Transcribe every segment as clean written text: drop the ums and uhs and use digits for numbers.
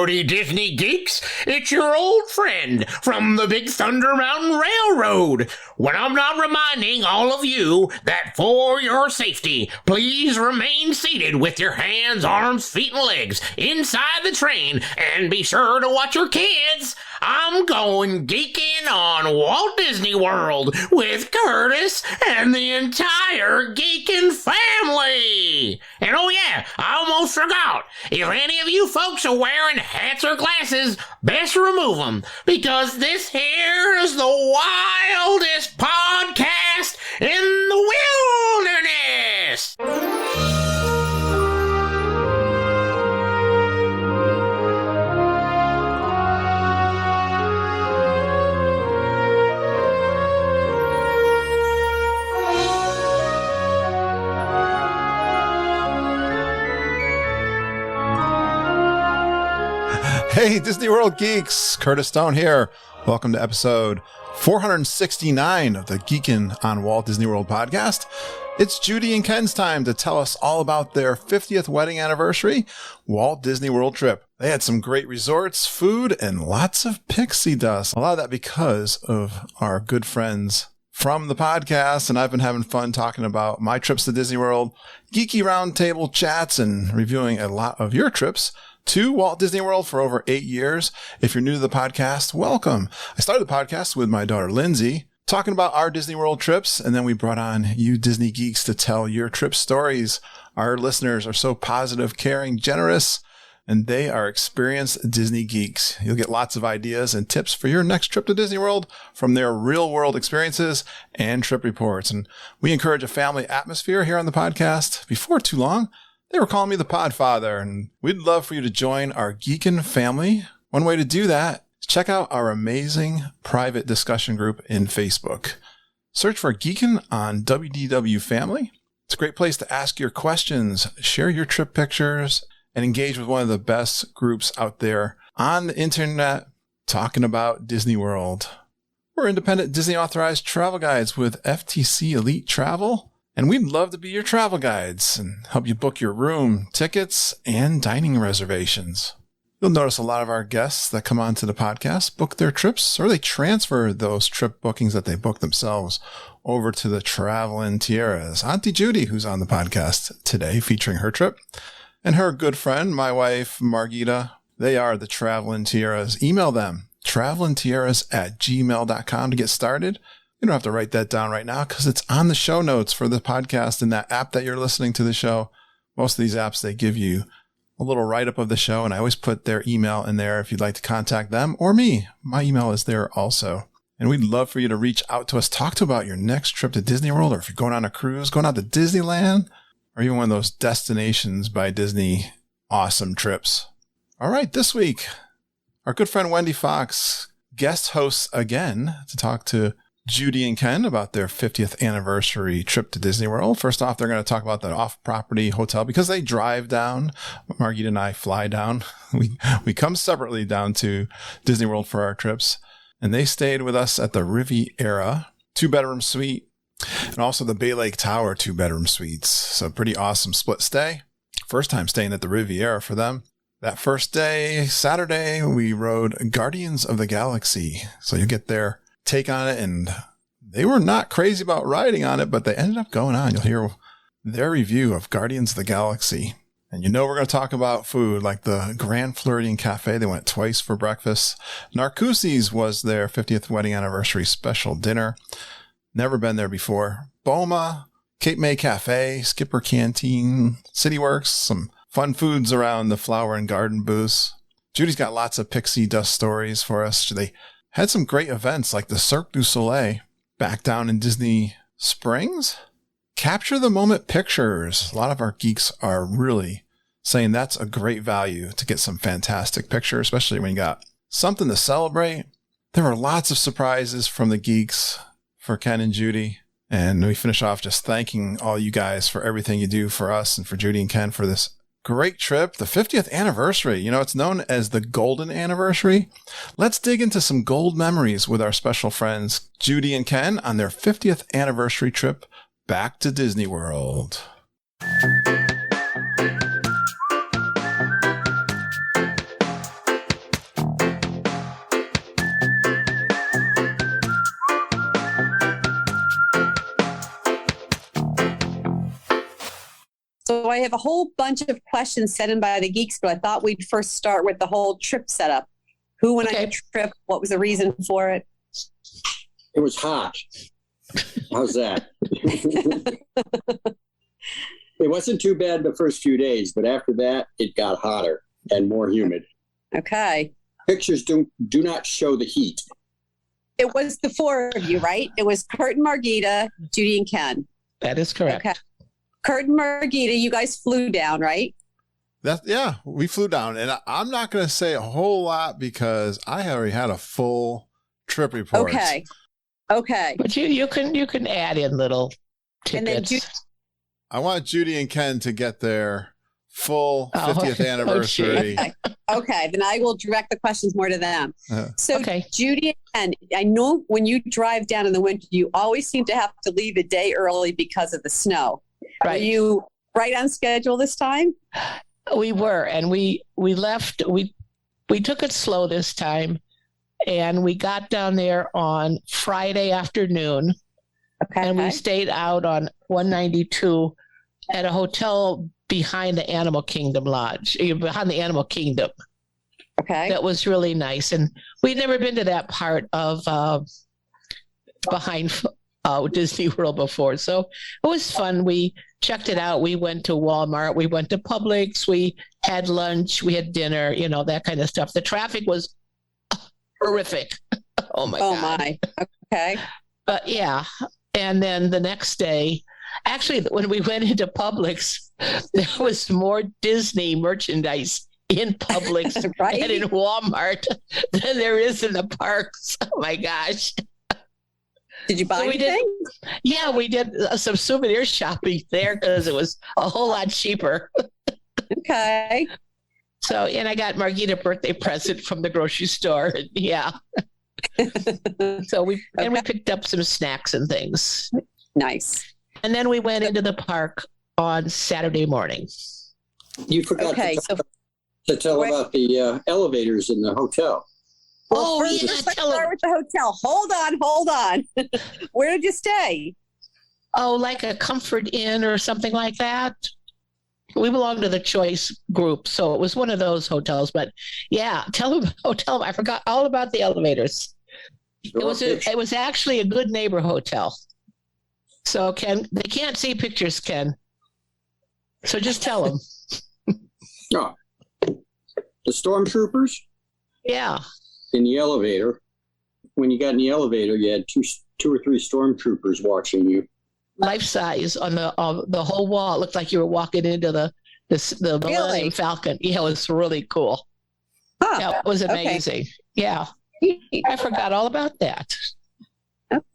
Howdy, Disney geeks. It's your old friend from the Big Thunder Mountain Railroad. When I'm not reminding all of you that for your safety, please remain seated with your hands, arms, feet, and legs inside the train, and be sure to watch your kids. I'm going geeking on Walt Disney World with Curtis and the entire geeking family. And oh yeah, I almost forgot. If any of you folks are wearing hats or glasses, best remove them, because this here is the wildest podcast in the wilderness. Hey, Disney World geeks, Curtis Stone here. Welcome to episode 469 of the Geekin' on Walt Disney World podcast. It's Judy and Ken's time to tell us all about their 50th wedding anniversary Walt Disney World trip. They had some great resorts, food, and lots of pixie dust. A lot of that because of our good friends from the podcast, and I've been having fun talking about my trips to Disney World, geeky roundtable chats, and reviewing a lot of your trips to Walt Disney World for over 8 years. If you're new to the podcast, welcome. I started the podcast with my daughter, Lindsay, talking about our Disney World trips, and then we brought on you Disney geeks to tell your trip stories. Our listeners are so positive, caring, generous, and they are experienced Disney geeks. You'll get lots of ideas and tips for your next trip to Disney World from their real-world experiences and trip reports. And we encourage a family atmosphere here on the podcast. Before too long, they were calling me the Podfather, and we'd love for you to join our Geekin' family. One way to do that is check out our amazing private discussion group in Facebook. Search for Geekin' on WDW Family. It's a great place to ask your questions, share your trip pictures, and engage with one of the best groups out there on the internet talking about Disney World. We're independent Disney authorized travel guides with FTC Elite Travel. And we'd love to be your travel guides and help you book your room, tickets, and dining reservations. You'll notice a lot of our guests that come onto the podcast book their trips, or they transfer those trip bookings that they book themselves over to the Travelin' Tiaras. Auntie Judy, who's on the podcast today, featuring her trip, and her good friend, my wife, Margita. They are the Travelin' Tiaras. Email them, travelintiaras@gmail.com to get started. You don't have to write that down right now because it's on the show notes for the podcast in that app that you're listening to the show. Most of these apps, they give you a little write-up of the show, and I always put their email in there if you'd like to contact them or me. My email is there also. And we'd love for you to reach out to us, talk to about your next trip to Disney World, or if you're going on a cruise, going out to Disneyland, or even one of those Destinations by Disney awesome trips. All right, this week, our good friend Wendy Fox guest hosts again to talk to Judy and Ken about their 50th anniversary trip to Disney World. First off, they're going to talk about the off-property hotel because they drive down. Margita and I fly down. We come separately down to Disney World for our trips. And they stayed with us at the Riviera 2-bedroom suite and also the Bay Lake Tower 2-bedroom suites. So pretty awesome split stay. First time staying at the Riviera for them. That first day, Saturday, we rode Guardians of the Galaxy. So you get there, take on it, and they were not crazy about riding on it, but they ended up going on. You'll hear their review of Guardians of the Galaxy. And you know we're going to talk about food, like the Grand Floridian Cafe. They went twice for breakfast. Narcoossee's was their 50th wedding anniversary special dinner. Never been there before. Boma, Cape May Cafe, Skipper Canteen, CityWorks, some fun foods around the flower and garden booths. Judy's got lots of pixie dust stories for us. They had some great events like the Cirque du Soleil back down in Disney Springs. Capture the moment pictures. A lot of our geeks are really saying that's a great value to get some fantastic pictures, especially when you got something to celebrate. There were lots of surprises from the geeks for Ken and Judy. And we finish off just thanking all you guys for everything you do for us and for Judy and Ken for this great trip, the 50th anniversary. You know, it's known as the Golden Anniversary. Let's dig into some gold memories with our special friends, Judy and Ken, on their 50th anniversary trip back to Disney World. I have a whole bunch of questions sent in by the geeks, but I thought we'd first start with the whole trip setup. Who went on a trip? What was the reason for it? It was hot. How's that? It wasn't too bad the first few days, but after that, it got hotter and more humid. Okay. Pictures do not show the heat. It was the four of you, right? It was Kurt and Margita, Judy and Ken. That is correct. Okay. Kurt and Margita, you guys flew down, right? Yeah, we flew down, and I'm not going to say a whole lot because I already had a full trip report. Okay. But you can add in little tidbits. And then I want Judy and Ken to get their full 50th anniversary. Okay, then I will direct the questions more to them. So, okay. Judy and Ken, I know when you drive down in the winter, you always seem to have to leave a day early because of the snow. Right. Are you right on schedule this time? We were, and we left. We took it slow this time, and we got down there on Friday afternoon. Okay. And we stayed out on 192 at a hotel behind the Animal Kingdom Lodge, behind the Animal Kingdom. Okay. That was really nice. And we'd never been to that part of behind Disney World before. So it was fun. We checked it out. We went to Walmart. We went to Publix. We had lunch. We had dinner, that kind of stuff. The traffic was horrific. Oh, God. My. Okay. But yeah. And then the next day, actually, when we went into Publix, there was more Disney merchandise in Publix right? and in Walmart than there is in the parks. Oh, my gosh. Did you buy anything? Yeah, we did some souvenir shopping there because it was a whole lot cheaper. Okay. So, and I got Margita a birthday present from the grocery store. Yeah. So we picked up some snacks and things. Nice. And then we went into the park on Saturday morning. You forgot to tell about the elevators in the hotel. Well, let's start with the hotel. Hold on. Where did you stay? Oh, like a Comfort Inn or something like that. We belong to the Choice group, so it was one of those hotels. But yeah, tell them. I forgot all about the elevators. It was actually a Good Neighbor hotel. So Ken, they can't see pictures, Ken. So just tell them. Oh, the stormtroopers? Yeah. In the elevator. When you got in the elevator, you had two or three stormtroopers watching you. Life size on the whole wall. It looked like you were walking into the Millennium Falcon. Yeah, it was really cool. Huh. Yeah, it was amazing. Okay. Yeah. I forgot all about that.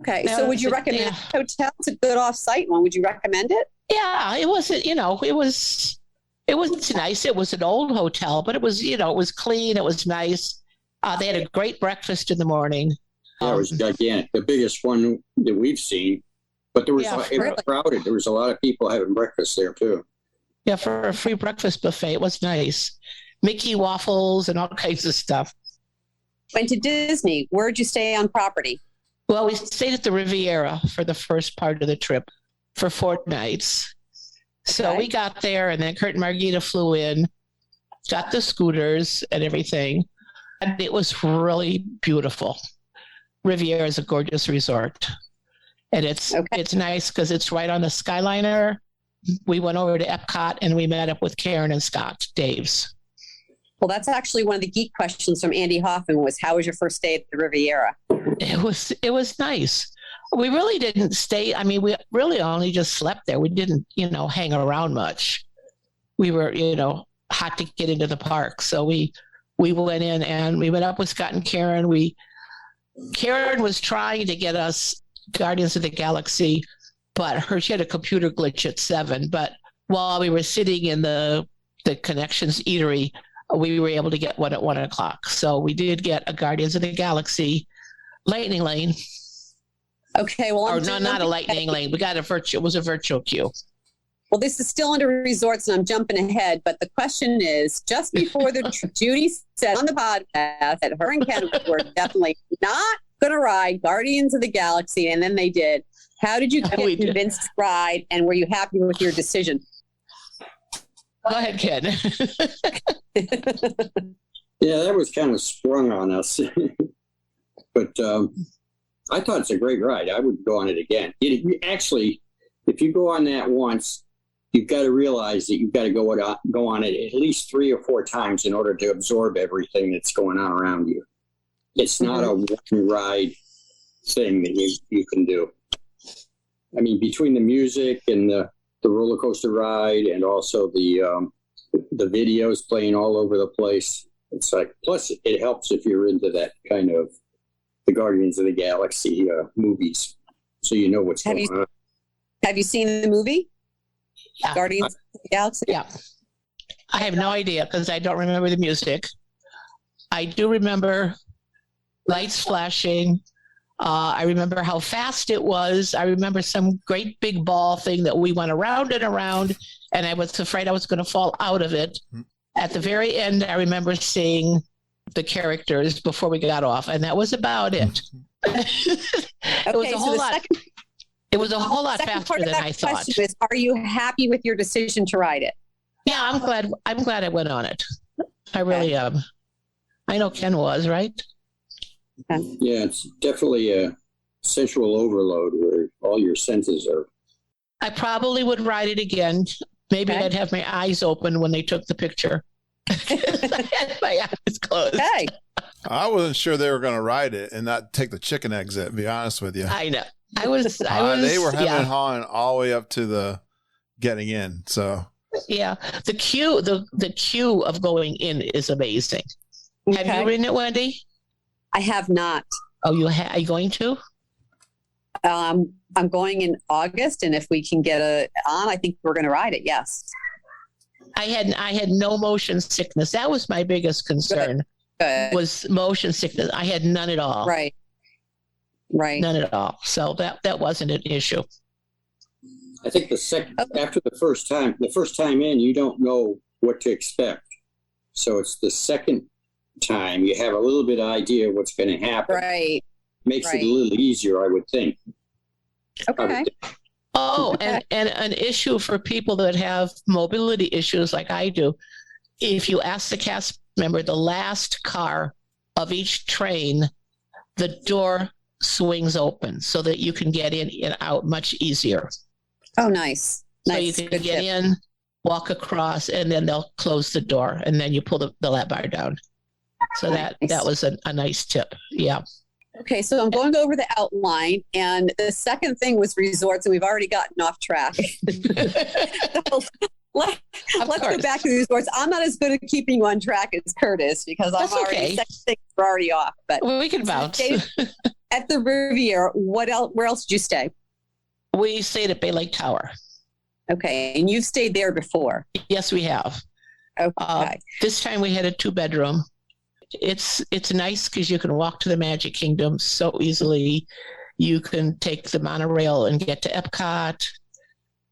Okay. So would you recommend the hotel? It's a good off-site one. Would you recommend it? Yeah, it wasn't, it was nice. It was an old hotel, but it was, it was clean. It was nice. They had a great breakfast in the morning. Yeah, it was gigantic. The biggest one that we've seen. But it was crowded. There was a lot of people having breakfast there, too. Yeah, for a free breakfast buffet. It was nice. Mickey waffles and all kinds of stuff. Went to Disney. Where'd you stay on property? Well, we stayed at the Riviera for the first part of the trip for 4 nights. So we got there, and then Kurt and Margita flew in, got the scooters and everything. And it was really beautiful. Riviera is a gorgeous resort. And it's nice because it's right on the Skyliner. We went over to Epcot and we met up with Karen and Scott Daves. Well, that's actually one of the geek questions from Andy Hoffman was, how was your first day at the Riviera? It was nice. We really didn't stay. I mean, we really only just slept there. We didn't, hang around much. We were, hot to get into the park. So we went in and we went up with Scott and Karen. Karen was trying to get us Guardians of the Galaxy, but she had a computer glitch at 7. But while we were sitting in the Connections Eatery, we were able to get one at 1:00. So we did get a Guardians of the Galaxy lightning lane. Okay, well, not a lightning lane. We got it was a virtual queue. Well, this is still under resorts, and I'm jumping ahead. But the question is, just before the trip, Judy said on the podcast that her and Ken were definitely not going to ride Guardians of the Galaxy, and then they did. How did you get convinced to ride, and were you happy with your decision? Go ahead, Ken. Yeah, that was kind of sprung on us. But I thought it's a great ride. I would go on it again. Actually, if you go on that once, you've got to realize that you've got to go on it at least 3 or 4 times in order to absorb everything that's going on around you. It's not a one ride thing that you can do. I mean, between the music and the roller coaster ride, and also the videos playing all over the place, it's like. Plus, it helps if you're into that kind of the Guardians of the Galaxy movies, so you know what's going on. Have you seen the movie? Yeah. Guardians of the Galaxy? Yeah. I have no idea because I don't remember the music. I do remember lights flashing. I remember how fast it was. I remember some great big ball thing that we went around and around, and I was afraid I was going to fall out of it. At the very end, I remember seeing the characters before we got off, and that was about it. It was a whole lot. It was a whole lot faster than I thought. Is, are you happy with your decision to ride it? Yeah, I'm glad I went on it. I really am. I know Ken was, right? Yeah, it's definitely a sensual overload where all your senses are. I probably would ride it again. Maybe I'd have my eyes open when they took the picture. I had my eyes closed. Okay. I wasn't sure they were going to ride it and not take the chicken exit, to be honest with you. I know. I was. They were having and hawing all the way up to the getting in. So yeah, the queue of going in is amazing. Okay. Have you ridden it, Wendy? I have not. Oh, are you going to? I'm going in August, and if we can get it on, I think we're going to ride it. Yes. I had no motion sickness. That was my biggest concern. Good. Was motion sickness. I had none at all. Right. None at all. So that wasn't an issue. I think after the first time in, you don't know what to expect. So it's the second time you have a little bit of idea what's going to happen. Right. Makes it a little easier, I would think. Okay. Oh, and an issue for people that have mobility issues like I do, if you ask the cast member, the last car of each train, the door swings open so that you can get in and out much easier. Oh, nice. So you can get in, walk across, and then they'll close the door, and then you pull the lap bar down. So that was a nice tip. Yeah. Okay, so I'm going over the outline, and the second thing was resorts, and we've already gotten off track. So let's go back to the resorts. I'm not as good at keeping you on track as Curtis because I'm already second things are already off. But we can bounce. At the Riviera, where else did you stay? We stayed at Bay Lake Tower. Okay, and you've stayed there before? Yes, we have. Okay. This time we had a 2-bedroom. It's nice because you can walk to the Magic Kingdom so easily. You can take the monorail and get to Epcot.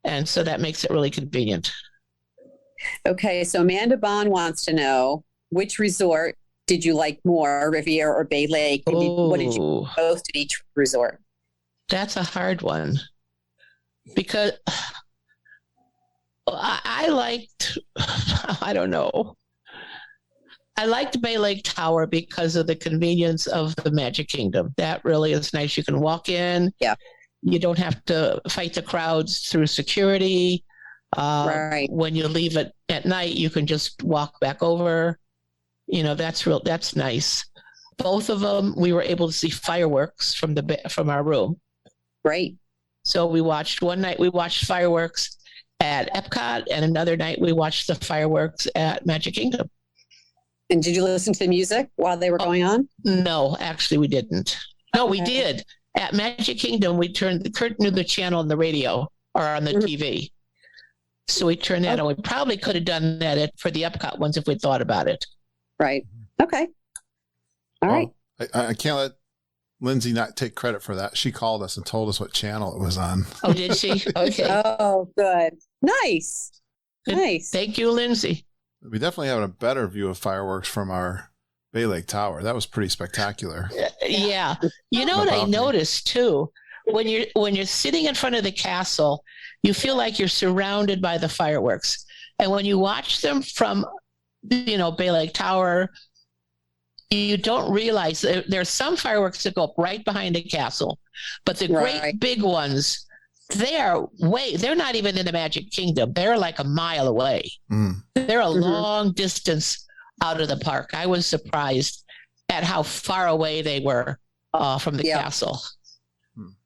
And so that makes it really convenient. Okay, so Amanda Bond wants to know, which resort did you like more, Riviera or Bay Lake? And what did you post at each resort? That's a hard one. Because I liked, I don't know. I liked Bay Lake Tower because of the convenience of the Magic Kingdom. That really is nice. You can walk in. Yeah. You don't have to fight the crowds through security. Right. When you leave it at night, you can just walk back over. You know, that's nice. Both of them, we were able to see fireworks from our room. Great. So one night we watched fireworks at Epcot, and another night we watched the fireworks at Magic Kingdom. And did you listen to the music while they were going on? No, actually we didn't. No, we did. At Magic Kingdom, we turned Kurt knew the channel on the radio or on the TV. So we turned that on. We probably could have done that for the Epcot ones if we'd thought about it. Right. Okay. All right. I can't let Lindsay not take credit for that. She called us and told us what channel it was on. Oh, did she? Okay. Oh, good. Nice. Good. Nice. Thank you, Lindsay. We definitely have a better view of fireworks from our Bay Lake Tower. That was pretty spectacular. Yeah. You know what I noticed too? When you're sitting in front of the castle, you feel like you're surrounded by the fireworks. And when you watch them from, Bay Lake Tower, you don't realize there's some fireworks that go up right behind the castle, but the great big ones, they're not even in the Magic Kingdom. They're like a mile away. They're a long distance out of the park. I was surprised at how far away they were from the castle.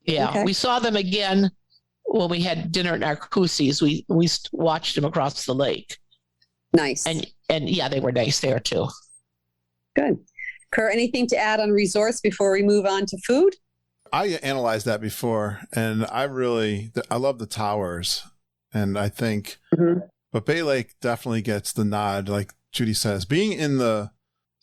Yeah, okay. We saw them again when we had dinner at Narcoossee's. We watched them across the lake. Nice. And yeah, they were nice there too. Good. Kerr, anything to add on resorts before we move on to food? I analyzed that before, and I love the towers, and I think, but Bay Lake definitely gets the nod, like Judy says. Being in the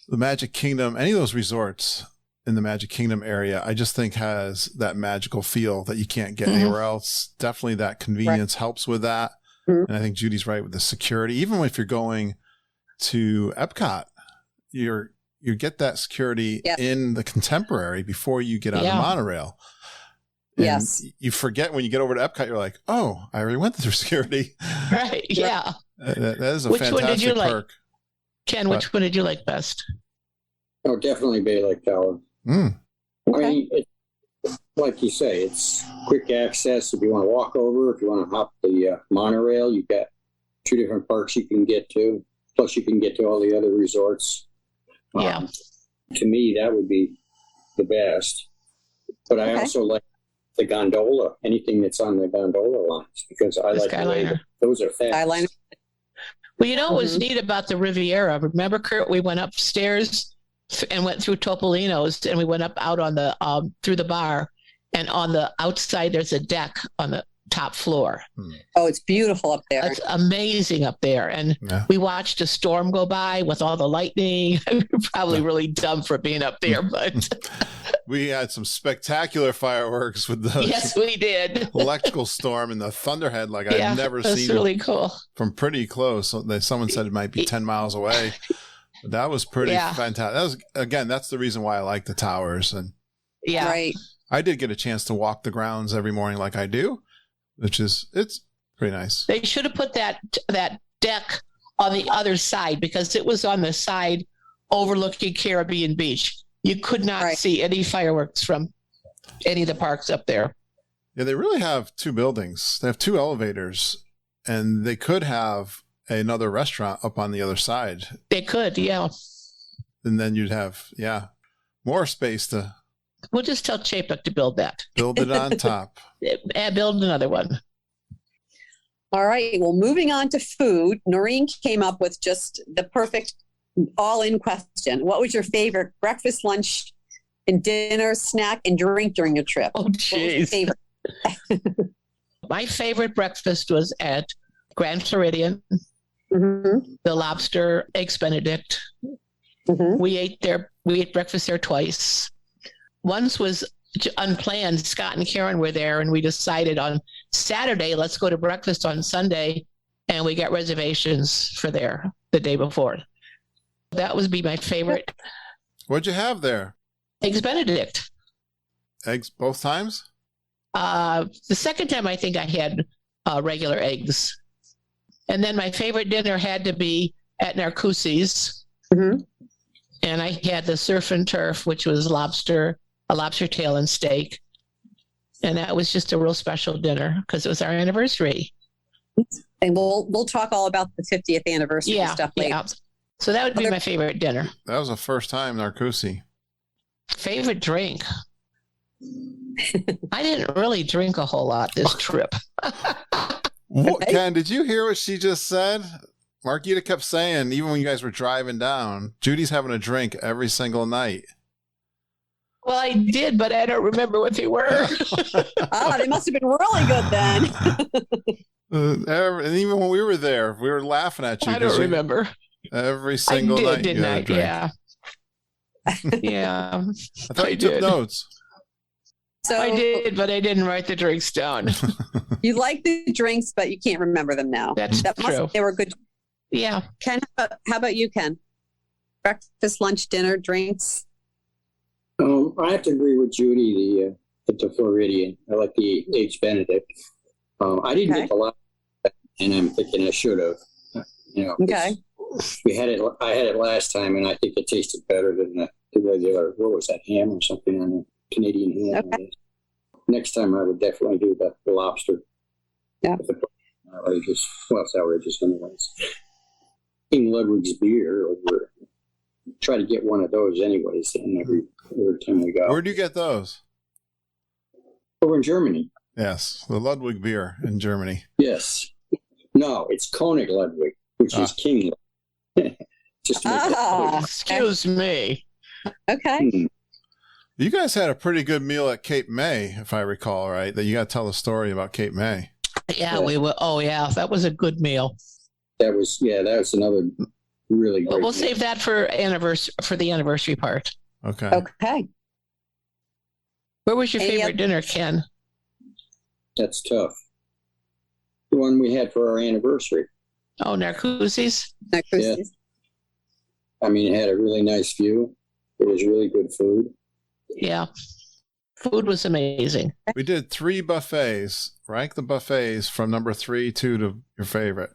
Magic Kingdom, any of those resorts in the Magic Kingdom area, I just think has that magical feel that you can't get anywhere else. Definitely that convenience helps with that. And I think Judy's right with the security. Even if you're going to Epcot, you get that security in the Contemporary before you get on the monorail. And you forget when you get over to Epcot, you're like, oh, I already went through security. Right, yeah. That is a which fantastic one did you perk. Like? Ken, which one did you like best? Oh, definitely Bay Lake Tower. Okay. I mean, like you say, it's quick access. If you want to walk over, if you want to hop the monorail, you've got 2 different parks you can get to. Plus, you can get to all the other resorts. To me, that would be the best. But I also like the gondola, anything that's on the gondola lines, because I like the way those are fast. Skyliner. Well, what was neat about the Riviera? Remember, Kurt, we went upstairs and went through Topolino's, and we went up out on the through the bar, and on the outside there's a deck on the top floor. Oh, it's beautiful up there. It's amazing up there. And we watched a storm go by with all the lightning. We're probably really dumb for being up there, but we had some spectacular fireworks with the we did. Electrical storm and the thunderhead like I've never seen. That's really cool. From pretty close. Someone said it might be 10 miles away. But that was pretty fantastic. That's the reason why I like the towers. And I did get a chance to walk the grounds every morning like I do. It's pretty nice. They should have put that deck on the other side, because it was on the side overlooking Caribbean Beach. You could not see any fireworks from any of the parks up there. Yeah, they really have 2 buildings. They have 2 elevators, and they could have another restaurant up on the other side. They could, yeah. And then you'd have, more space to... We'll just tell Chapek to build that. Build it on top. Build another one. All right. Well, moving on to food, Noreen came up with just the perfect all-in question. What was your favorite breakfast, lunch, and dinner, snack, and drink during your trip? Oh, jeez. My favorite breakfast was at Grand Floridian. The lobster eggs Benedict. We ate breakfast there twice. Once was unplanned. Scott and Karen were there, and we decided on Saturday, let's go to breakfast on Sunday, and we got reservations for there the day before. That would be my favorite. What'd you have there? Eggs Benedict. Eggs both times? The second time I think I had regular eggs. And then my favorite dinner had to be at Narcoossee's. And I had the surf and turf, which was a lobster tail and steak. And that was just a real special dinner because it was our anniversary. And we'll talk all about the 50th anniversary stuff later. Yeah. So that would be my favorite dinner. That was the first time Narcoossee. Favorite drink? I didn't really drink a whole lot this trip. Ken, did you hear what she just said? Marquita kept saying, even when you guys were driving down, Judy's having a drink every single night. Well, I did, but I don't remember what they were. They must have been really good then. And even when we were there, we were laughing at you. I don't remember. Every single night. Didn't I? Yeah. Yeah. I thought you took notes. So I did, but I didn't write the drinks down. You like the drinks, but you can't remember them now. That's true. They were good. Yeah. Ken, how about you, Ken? Breakfast, lunch, dinner, drinks? I have to agree with Judy, the Floridian. I like the Eggs Benedict. I didn't get a lot, and I'm thinking I should have. You know, Okay. we had it. I had it last time, and I think it tasted better than the regular. What was that, ham or something on the Canadian ham? Okay. Next time, I would definitely do the lobster. Yeah. Outrageous. Well, it's outrageous anyways. King Ludwig's beer over. Try to get one of those anyways, and every time we go. Where do you get those? Over in Germany. Yes, the Ludwig beer in Germany. Yes. No, it's König Ludwig, which is King Ludwig. Just to make it clear. Excuse me. Okay. You guys had a pretty good meal at Cape May, if I recall, right? That you got to tell the story about Cape May. Yeah, we were. Oh, yeah, that was a good meal. That was another really But great we'll meal. save that for the anniversary part. Okay. Okay. Where was your Any favorite other- dinner, Ken? That's tough. The one we had for our anniversary. Oh, Narcoossee's? No, Christie's. I mean, it had a really nice view. It was really good food. Yeah. Food was amazing. We did 3 buffets. Rank the buffets from number 3 to your favorite.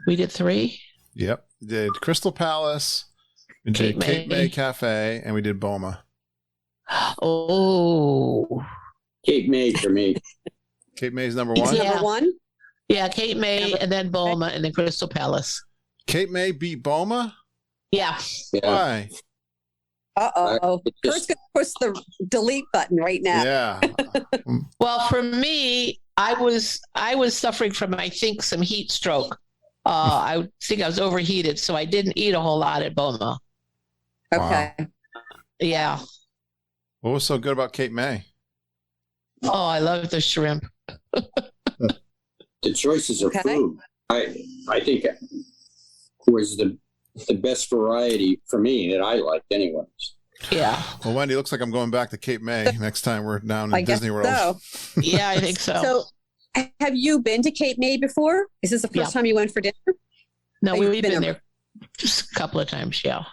We did 3. Yep. We did Crystal Palace, we did Cape May Cafe, and we did Boma. Oh. Cape May for me. Cape May's number It's 1. Yeah. number one. Yeah, Cape May, and then Boma, and then Crystal Palace. Cape May beat Boma? Yeah. Yeah. Why? Uh-oh. It Kurt's just- going to push the delete button right now. Yeah. Well, for me, I was suffering from, I think, some heat stroke. I think I was overheated, so I didn't eat a whole lot at Boma. Okay. Yeah. What was so good about Cape May? Oh, I love the shrimp. the choices of Okay. food, I think was the best variety for me that I liked anyways. Yeah. Well, Wendy, looks like I'm going back to Cape May next time we're down I in guess Disney World. so. Yeah, I think so. So, have you been to Cape May before? Is this the first Yeah. time you went for dinner? No, you've we've been been there. there just a couple of times, yeah.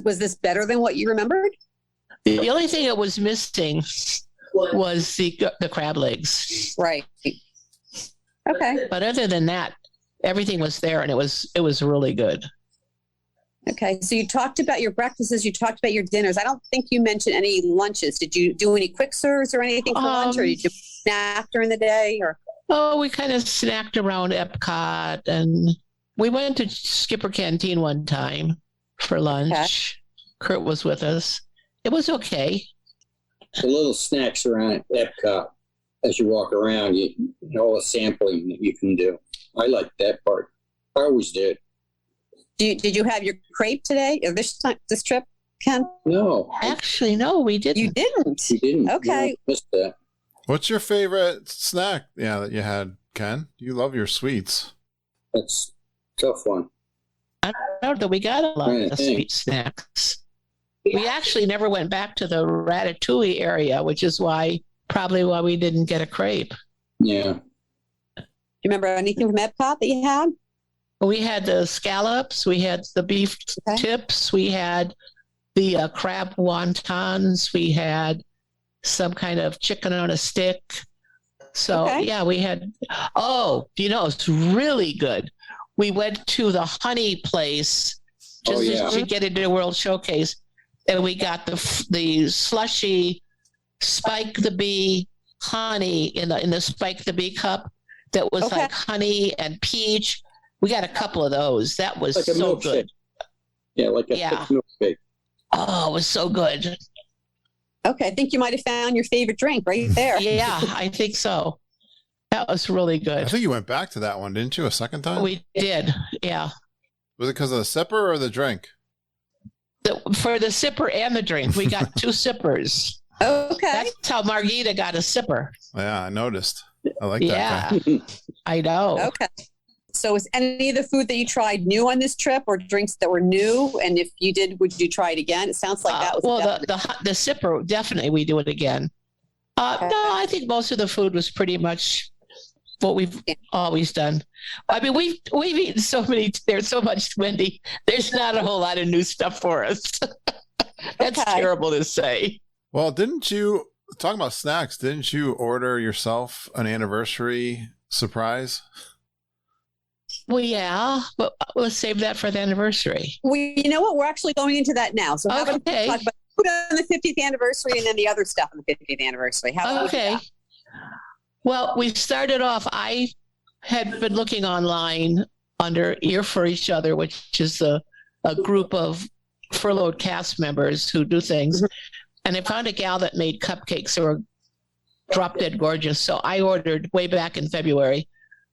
Was this better than what you remembered? The only thing that was missing was the crab legs. Right. Okay. But other than that, everything was there, and it was really good. Okay. So you talked about your breakfasts. You talked about your dinners. I don't think you mentioned any lunches. Did you do any quick serves or anything for lunch, or did you snack during the day? Or Oh, we kind of snacked around Epcot, and we went to Skipper Canteen one time for lunch. Okay. Kurt was with us. It was okay. The little snacks around Epcot as you walk around, all the sampling that you can do. I like that part. I always did. did you have your crepe today or this trip, Ken? No, Actually, no, we didn't. You didn't. you didn't. Okay. No, missed that. What's your favorite snack? Yeah, that you had, Ken. You love your sweets. That's a tough one. I don't know that we got a lot Right, of hey. sweet snacks. We actually never went back to the Ratatouille area, which is probably why we didn't get a crepe. Yeah. Do you remember anything from Epcot that you had? We had the scallops, we had the beef Okay. tips, we had the crab wontons, we had some kind of chicken on a stick. So Okay. yeah, we had. Oh, it's really good. We went to the honey place just yeah. to get into the World Showcase, and we got the slushy Spike the Bee honey in the Spike the Bee cup that was Okay. like honey and peach. We got a couple of those. That was Like a so milkshake. good. Yeah, like a Yeah. thick milkshake. Oh, it was so good. Okay. I think you might have found your favorite drink right there. Yeah, I think so. That was really I good. think you went back to that one, didn't you, a second time? We did. Yeah. Was it because of the sipper or the drink? For the sipper and the drink, we got 2 sippers. Okay. That's how Margita got a sipper. Yeah, I noticed. I like that Yeah, guy. I know. Okay. So is any of the food that you tried new on this trip or drinks that were new? And if you did, would you try it again? It sounds like that was Well, definite. the sipper, definitely we do it again. Okay. No, I think most of the food was pretty much what we've always done. I mean, we've eaten so many. There's so much, Wendy. There's not a whole lot of new stuff for us. That's Okay. terrible to say. Well, didn't you, talking about snacks, didn't you order yourself an anniversary surprise? Well, yeah, but we'll save that for the anniversary. You know what? We're actually going into that now. So how about we talk about food on the 50th anniversary and then the other stuff on the 50th anniversary? How about Okay. Well, we started off, I had been looking online under Ear for Each Other, which is a group of furloughed cast members who do things. And I found a gal that made cupcakes that were drop dead gorgeous. So I ordered way back in February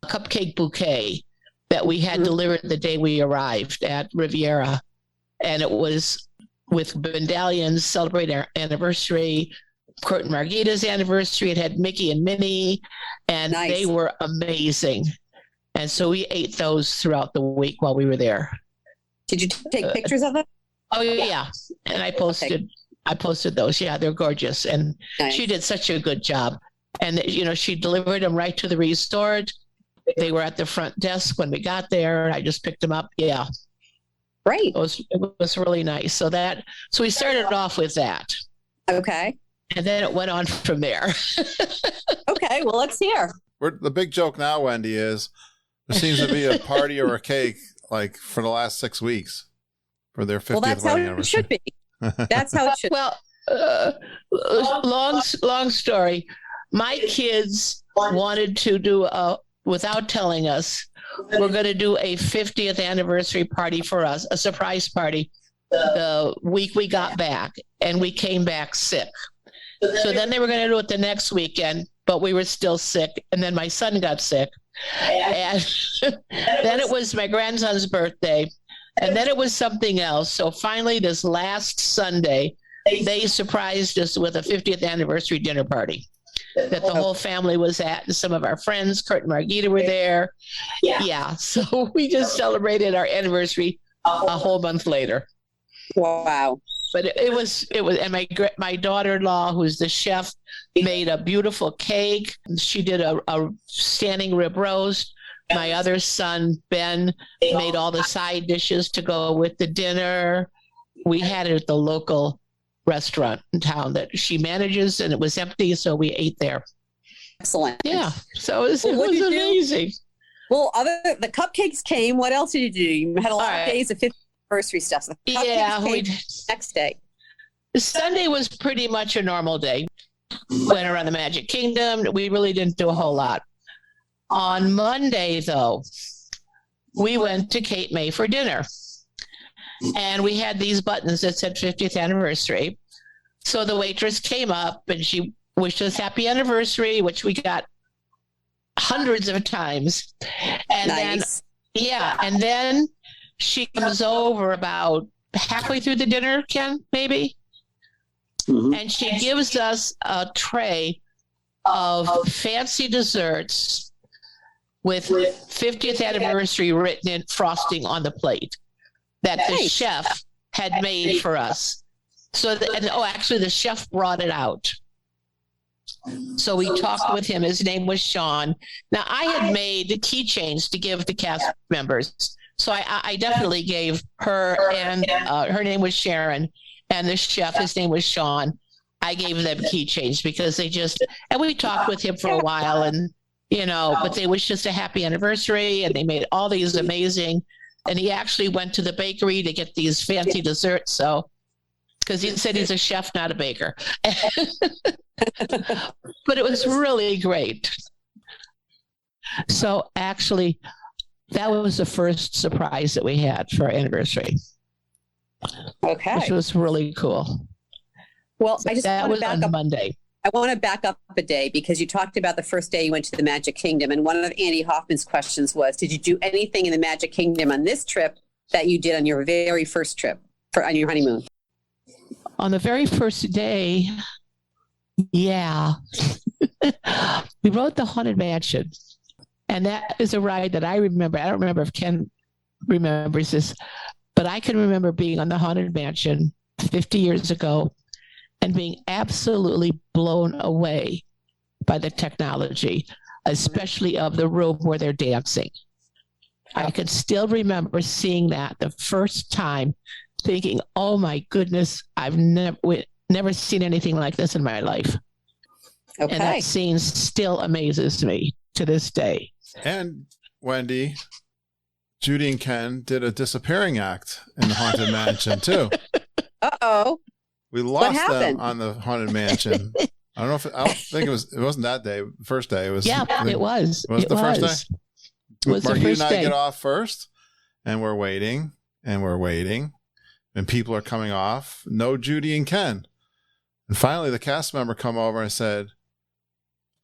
a cupcake bouquet that we had delivered the day we arrived at Riviera. And it was with medallions celebrating our anniversary, Kurt and Margita's anniversary. It had Mickey and Minnie, and they were amazing. And so we ate those throughout the week while we were there. Did you take pictures of them? Oh, yeah. And I posted those. Yeah, they're gorgeous. And she did such a good job. And, she delivered them right to the resort. They were at the front desk when we got there. I just picked them up. Yeah. Great. It was really nice. So we started off with that. Okay. And then it went on from there. Okay. Well, let's hear. The big joke now, Wendy, is there seems to be a party or a cake like for the last 6 weeks for their 50th wedding anniversary. Well, that's how it should be. That's how it should be. Well, long story. My kids wanted to do without telling us, we're going to do a 50th anniversary party for us, a surprise party, the week we got back, and we came back sick. So then they were going to do it the next weekend, but we were still sick. And then my son got sick. And then it was my grandson's birthday. And then it was something else. So finally, this last Sunday, they surprised us with a 50th anniversary dinner party that the whole family was at. And some of our friends, Kurt and Margita, were there. Yeah. So we just celebrated our anniversary a whole month later. Wow. But it was, and my daughter-in-law, who's the chef, made a beautiful cake. She did a standing rib roast. My other son, Ben, made all the side dishes to go with the dinner. We had it at the local restaurant in town that she manages, and it was empty, so we ate there. Excellent. Yeah, so it was amazing. Well, the cupcakes came. What else did you do? You had a lot of days of 50th anniversary stuff. So the came next day. Sunday was pretty much a normal day. Went around the Magic Kingdom. We really didn't do a whole lot. On Monday, though, we went to Cape May for dinner. And we had these buttons that said 50th anniversary. So the waitress came up and she wished us happy anniversary, which we got hundreds of times. And and then she comes over about halfway through the dinner, Ken, maybe. Mm-hmm. And she gives us a tray of fancy desserts with 50th anniversary written in frosting on the plate that the chef had made for us. So, actually the chef brought it out. So we talked with him. His name was Sean. Now, I had made keychains to give the cast members. So I definitely gave her, and her name was Sharon, and the chef, his name was Sean. I gave them keychains because and we talked with him for a while, and, but they wished us a happy anniversary, and they made all these amazing, and he actually went to the bakery to get these fancy desserts. So, because he said he's a chef, not a baker. But it was really great. So actually, that was the first surprise that we had for our anniversary. Okay. Which was really cool. Well, so that was on Monday. I want to back up a day because you talked about the first day you went to the Magic Kingdom. And one of Andy Hoffman's questions was, did you do anything in the Magic Kingdom on this trip that you did on your very first trip on your honeymoon? On the very first day, yeah. We rode the Haunted Mansion. And that is a ride that I remember. I don't remember if Ken remembers this, but I can remember being on the Haunted Mansion 50 years ago and being absolutely blown away by the technology, especially of the room where they're dancing. I can still remember seeing that the first time, thinking, oh my goodness, I've never seen anything like this in my life. Okay. And that scene still amazes me to this day. And Wendy, Judy and Ken did a disappearing act in the Haunted Mansion too. Uh-oh. We lost them happened? on the Haunted Mansion. I don't think it wasn't that day. First day. It was. Yeah, it was. Was it the first day? It was the Margie first and I day. get off first, and we're waiting, and people are coming off. No Judy and Ken. And finally, the cast member come over and said,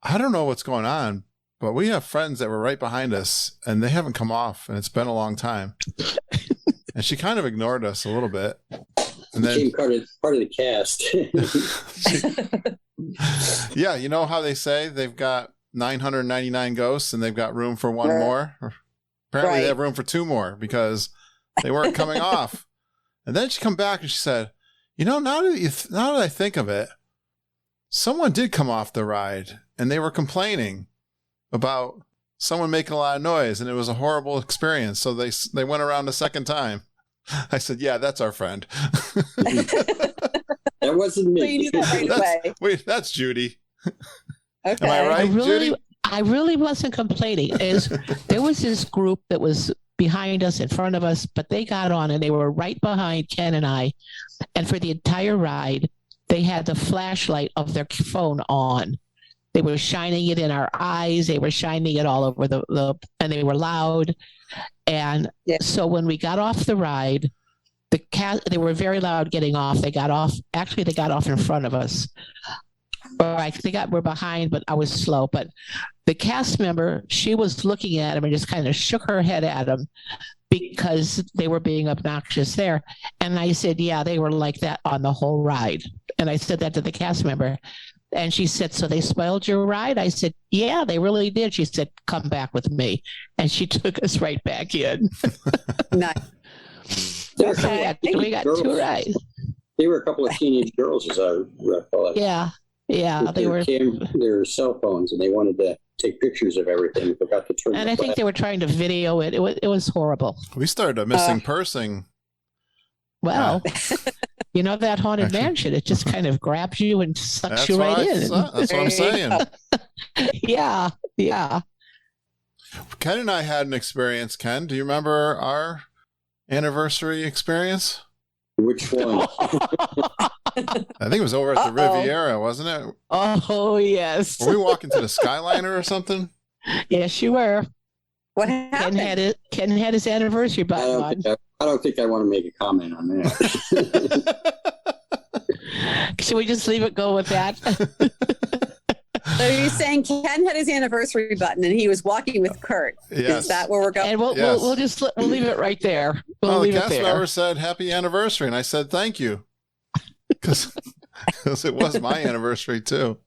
I don't know what's going on, but we have friends that were right behind us, and they haven't come off, and it's been a long time. And she kind of ignored us a little bit. And then Became part of the cast. yeah, you know how they say they've got 999 ghosts and they've got room for one more? Apparently they have room for two more because they weren't coming off. And then she come back and she said, you know, now that I think of it, someone did come off the ride and they were complaining about someone making a lot of noise and it was a horrible experience. So they went around a second time. I said, yeah, that's our friend. That wasn't So you me. knew that right away. Wait, that's Judy. Okay. Am I right, Judy? I really wasn't complaining. There was this group that was behind us, in front of us, but they got on and they were right behind Ken and I. And for the entire ride, they had the flashlight of their phone on. They were shining it in our eyes. They were shining it all over and they were loud. And so when we got off the ride, they were very loud getting off. They got off in front of us. We're behind, but I was slow. But the cast member, she was looking at him and just kind of shook her head at him because they were being obnoxious there. And I said, yeah, they were like that on the whole ride. And I said that to the cast member. And she said, so they spoiled your ride? I said, yeah, they really did. She said, come back with me. And she took us right back in. Nice. Okay, we got two rides. They were a couple of teenage girls, as I recall it. Yeah. They were. Their cell phones, and they wanted to take pictures of everything. Forgot to turn. And I think they were trying to video it. It was horrible. We started a missing person. Well, you know that Haunted Mansion, it just kind of grabs you and sucks you right in. That's what I'm saying. Yeah. Ken and I had an experience. Ken, do you remember our anniversary experience? Which one? I think it was over at the Riviera, wasn't it? Oh, yes. Were we walking to the Skyliner or something? Yes, you were. What happened? Ken had his anniversary button on. I don't think I want to make a comment on that. Should we just leave it go with that? So you're saying Ken had his anniversary button and he was walking with Kurt. Yes. Is that where we're going? And we'll leave it right there. We'll leave the it cast there. member said happy anniversary, and I said thank you. Because it was my anniversary too.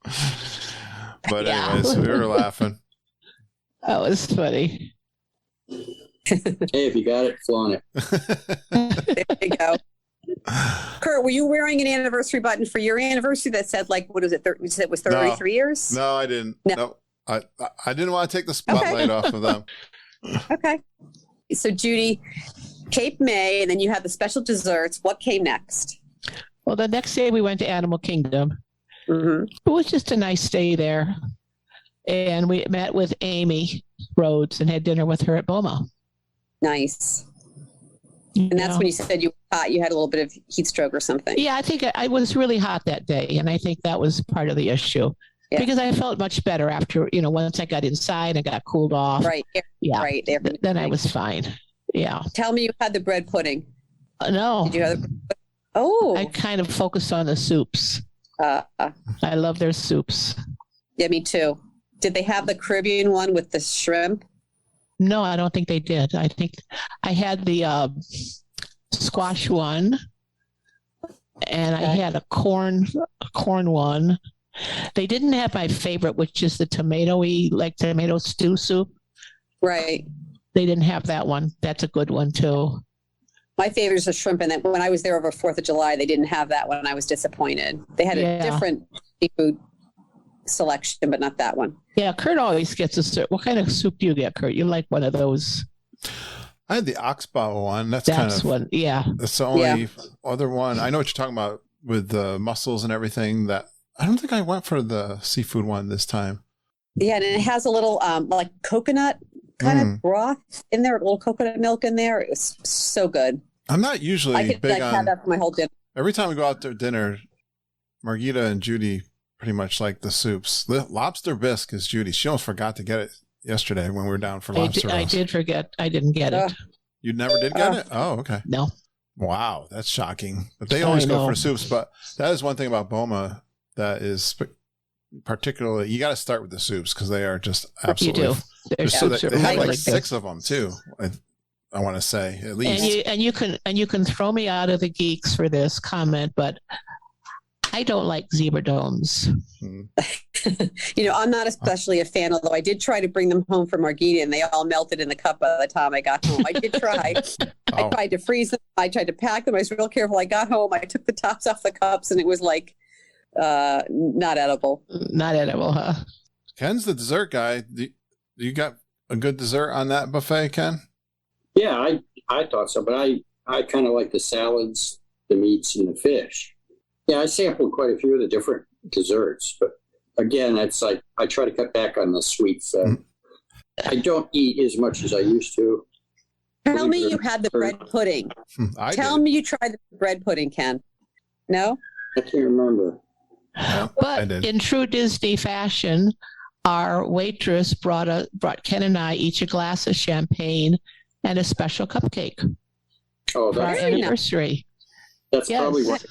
But anyways, we were laughing. That was funny. Hey, if you got it, flaunt it. There you go. Kurt, were you wearing an anniversary button for your anniversary that said, like, what is it? You said it was 33 years? No, I didn't. No. I didn't want to take the spotlight off of them. Okay. So, Judy, Cape May, and then you had the special desserts. What came next? Well, the next day we went to Animal Kingdom. Mm-hmm. It was just a nice day there. And we met with Amy Rhodes and had dinner with her at Boma. Nice. And that's when you said you thought you had a little bit of heat stroke or something. Yeah, I think I was really hot that day. And I think that was part of the issue. Yeah. Because I felt much better after, once I got inside and got cooled off. Right. Yeah. Right. Then I was fine. Yeah. Tell me you had the bread pudding. No. Did you have Oh. I kind of focused on the soups. I love their soups. Yeah, me too. Did they have the Caribbean one with the shrimp? No, I don't think they did. I think I had the squash one, and I had a corn one. They didn't have my favorite, which is the tomato stew soup. Right. They didn't have that one. That's a good one too. My favorite is the shrimp, and then when I was there over 4th of July, they didn't have that one, and I was disappointed. They had a different seafood selection, but not that one. Yeah, Kurt always gets a soup. What kind of soup do you get, Kurt? You like one of those? I had the oxbow one. That's one. Yeah. That's the only other one. I know what you're talking about with the mussels and everything. That I don't think I went for the seafood one this time. Yeah, and it has a little like coconut kind of broth in there, a little coconut milk in there. It was so good. I'm not usually I could big have on that for my whole dinner. every time we go out to dinner. Margita and Judy pretty much like the soups. The lobster bisque is Judy. She almost forgot to get it yesterday when we were down for lobster roast. I did forget. I didn't get it. You never did get it? Oh, okay. No. Wow, that's shocking. But they always go for soups. But that is one thing about Boma that is particularly, you got to start with the soups because they are just absolutely. You do. So they have like really 6 of them too. I want to say at least. And you can throw me out of the geeks for this comment, but I don't like zebra domes. I'm not especially a fan, although I did try to bring them home for Margita and they all melted in the cup by the time I got home. I did try. I tried to freeze them. I tried to pack them. I was real careful. I got home. I took the tops off the cups and it was like not edible. Not edible, huh? Ken's the dessert guy. Do you got a good dessert on that buffet, Ken? Yeah, I thought so, but I kind of like the salads, the meats, and the fish. Yeah, I sampled quite a few of the different desserts, but again, it's like I try to cut back on the sweets. I don't eat as much as I used to. Tell me you had the bread pudding. Tell me you tried the bread pudding, Ken. No? I can't remember. But in true Disney fashion, our waitress brought Ken and I each a glass of champagne and a special cupcake for our anniversary. That's probably what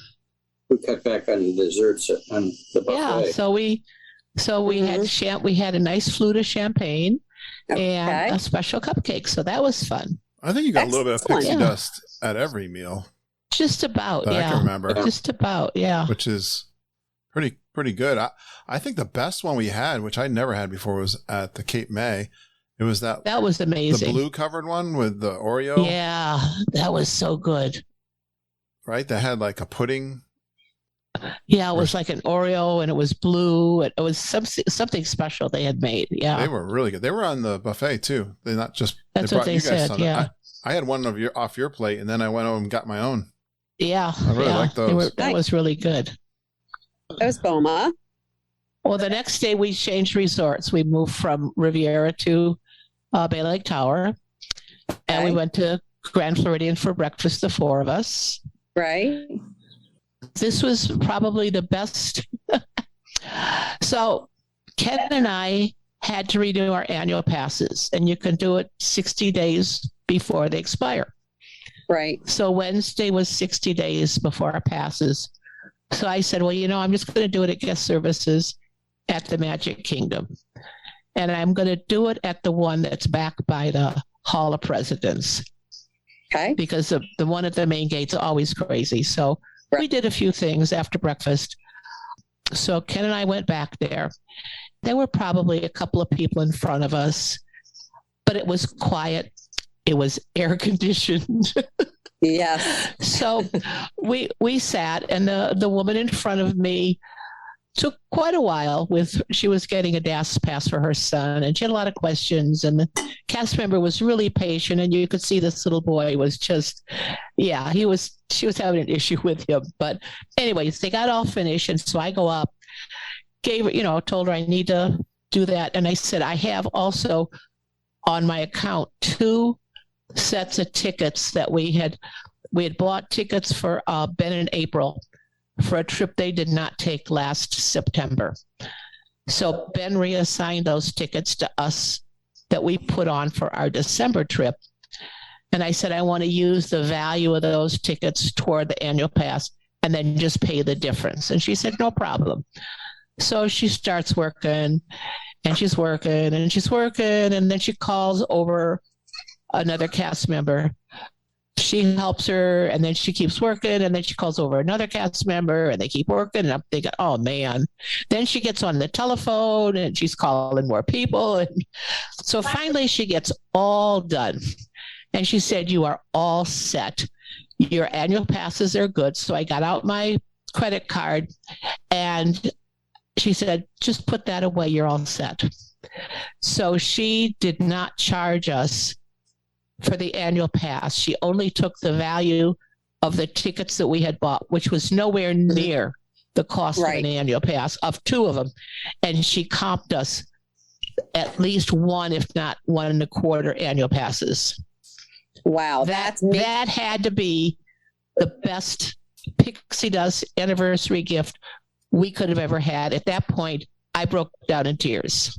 we cut back on the desserts on the buffet. Yeah, so we had a nice flute of champagne and a special cupcake. So that was fun. I think you got a little bit of pixie dust at every meal. Just about, I can remember. Just about, yeah. Which is pretty good. I think the best one we had, which I never had before, was at the Cape May. It was that was amazing. The blue covered one with the Oreo. Yeah, that was so good. Right? That had like a pudding. Yeah, it was like an Oreo and it was blue. It was something special they had made. Yeah. They were really good. They were on the buffet too. They not just That's what they said. Yeah. I had one off your plate and then I went over and got my own. Yeah. I really like those. That was really good. That was Boma. Well, the next day we changed resorts. We moved from Riviera to Bay Lake Tower. And we went to Grand Floridian for breakfast, the 4 of us. Right. This was probably the best. So Ken and I had to renew our annual passes, and you can do it 60 days before they expire. Right. So Wednesday was 60 days before our passes. So I said, well, I'm just going to do it at guest services at the Magic Kingdom. And I'm going to do it at the one that's back by the Hall of Presidents. Okay. Because the one at the main gate's always crazy. So we did a few things after breakfast. So Ken and I went back there. There were probably a couple of people in front of us, but it was quiet. It was air conditioned. Yes. So we sat, and the woman in front of me took quite a while she was getting a DAS pass for her son, and she had a lot of questions, and the cast member was really patient, and you could see this little boy was just, she was having an issue with him. But anyways, they got all finished, and so I go up, told her I need to do that, and I said, I have also on my account 2 sets of tickets that we had bought tickets for Ben and April for a trip they did not take last September. So Ben reassigned those tickets to us that we put on for our December trip. And I said, I want to use the value of those tickets toward the annual pass and then just pay the difference. And she said, no problem. So she starts working, and she's working, and she's working, and then she calls over another cast member. She helps her, and then she keeps working, and then she calls over another cast member, and they keep working, and I'm thinking, oh man. Then she gets on the telephone, and she's calling more people, and so finally she gets all done, and she said, you are all set. Your annual passes are good. So I got out my credit card, and she said, just put that away, you're all set. So she did not charge us for the annual pass. She only took the value of the tickets that we had bought, which was nowhere near the cost of an annual pass, of 2 of them. And she comped us at least one, if not 1.25 annual passes. Wow, That had to be the best Pixie Dust anniversary gift we could have ever had. At that point, I broke down in tears.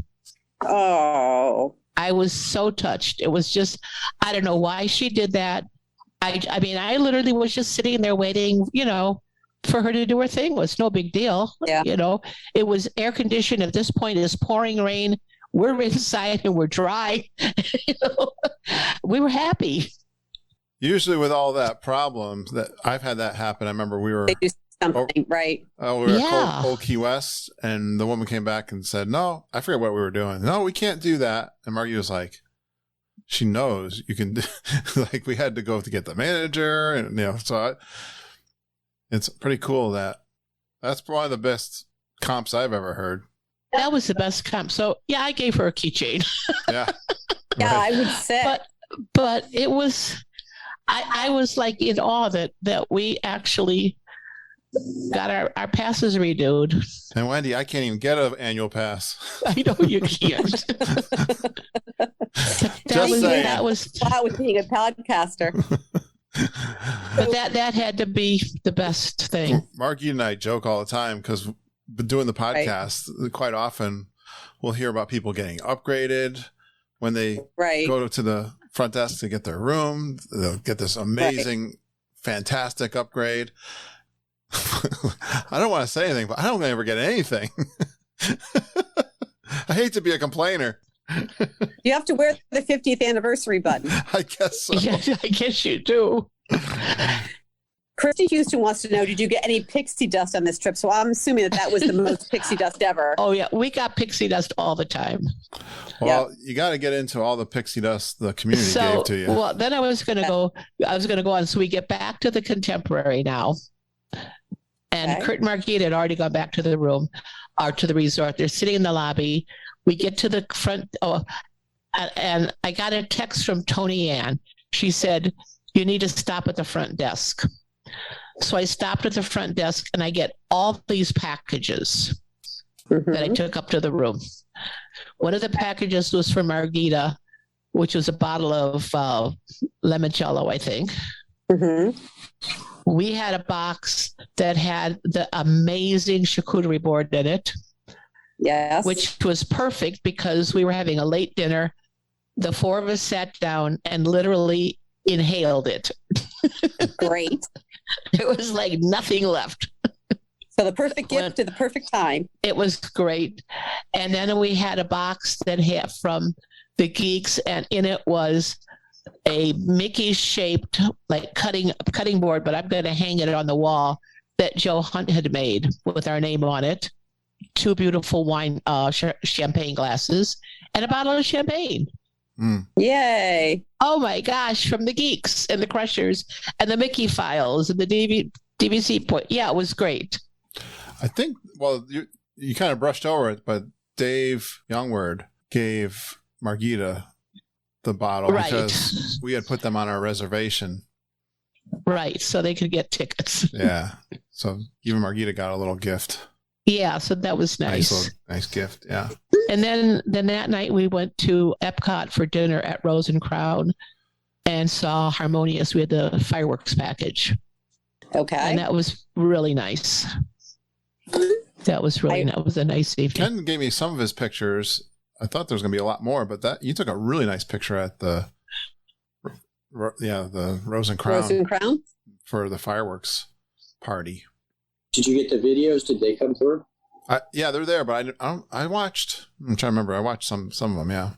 Oh, I was so touched. It was just, I don't know why she did that. I mean, I literally was just sitting there waiting, for her to do her thing. It was no big deal. Yeah. It was air conditioned. At this point, it's pouring rain. We're inside and we're dry. We were happy. Usually with all that problems that I've had that happen. I remember we were they do something, right? we were at Old Key West, and the woman came back and said, "No, I forget what we were doing. No, we can't do that." And Margie was like, "She knows you can do." Like, we had to go to get the manager, and so it's pretty cool that's one of the best comps I've ever heard. That was the best comp. So yeah, I gave her a keychain. Yeah, Yeah, right. I would say. But it was, I was like in awe that we actually got our passes renewed. And Wendy, I can't even get an annual pass. I know you can't. that was Wow, with being a podcaster. But that had to be the best thing. Margie and I joke all the time because doing the podcast, quite often we'll hear about people getting upgraded when they go to the front desk to get their room. They'll get this amazing, fantastic upgrade. I don't want to say anything, but I don't ever get anything. I hate to be a complainer. You have to wear the 50th anniversary button. I guess so. Yeah, I guess you do. Christy Houston wants to know, did you get any pixie dust on this trip? So I'm assuming that was the most pixie dust ever. Oh, yeah. We got pixie dust all the time. Well, you got to get into all the pixie dust the community gave to you. Well, then I was going to go on. So we get back to the Contemporary now. And Kurt and Margita had already gone back to the room or to the resort. They're sitting in the lobby. We get to the front. And I got a text from Tony Ann. She said, "You need to stop at the front desk." So I stopped at the front desk and I get all these packages that I took up to the room. One of the packages was for Margita, which was a bottle of limoncello, I think. Mm-hmm. We had a box that had the amazing charcuterie board in it. Yes. Which was perfect because we were having a late dinner. The four of us sat down and literally inhaled it. Great. It was like nothing left. So the perfect gift at the perfect time. It was great. And then we had a box that had from the Geeks, and in it was a Mickey-shaped like cutting board, but I'm going to hang it on the wall, that Joe Hunt had made with our name on it. 2 beautiful wine champagne glasses and a bottle of champagne. Mm. Yay. Oh my gosh, from the Geeks and the Crushers and the Mickey files and the DVC point. Yeah, it was great. I think, well, you kind of brushed over it, but Dave Youngward gave Margita the bottle because we had put them on our reservation. Right, so they could get tickets. Yeah, so even Margita got a little gift. Yeah, so that was nice. Nice gift, yeah. And then that night we went to Epcot for dinner at Rose and Crown and saw Harmonious. We had the fireworks package. Okay. And that was really nice. That was a nice evening. Ken gave me some of his pictures. I thought there was going to be a lot more, but you took a really nice picture at the Rose and Crown. Rose and Crown? For the fireworks party. Did you get the videos? Did they come through? Yeah, they're there, but I watched. I'm trying to remember. I watched some of them. Yeah.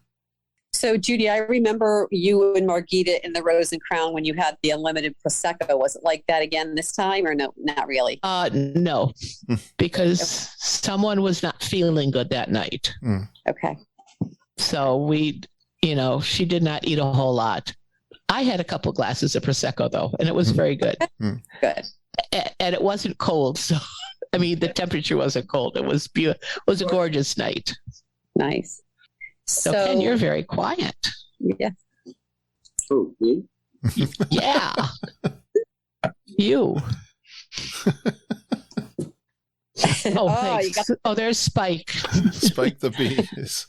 So, Judy, I remember you and Margita in the Rose and Crown when you had the unlimited Prosecco. Was it like that again this time, or no? Not really. No, because someone was not feeling good that night. Okay. So she did not eat a whole lot. I had a couple glasses of Prosecco though, and it was very good. Good. And it wasn't cold, so I mean the temperature wasn't cold. It was beautiful. It was a gorgeous night. Nice. So Ken, you're very quiet. Yeah. Oh, me? Yeah. You. Oh, thanks. There's Spike. Spike the bee is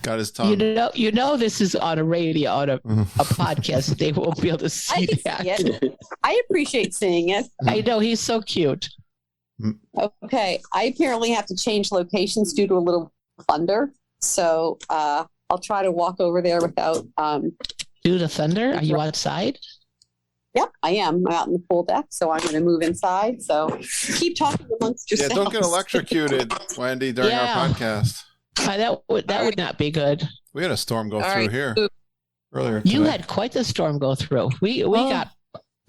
Got his tongue. You know, this is on a radio, on a podcast. They won't be able to see that. I appreciate seeing it. I know, he's so cute. Okay, I apparently have to change locations due to a little thunder, so I'll try to walk over there without. Due to thunder, are you outside? Yep, I am. I'm out in the pool deck, so I'm going to move inside. So keep talking amongst yourselves. Yeah, don't get electrocuted, Wendy, during our podcast. That would not be good. We had a storm go through here earlier. You had quite the storm go through. We got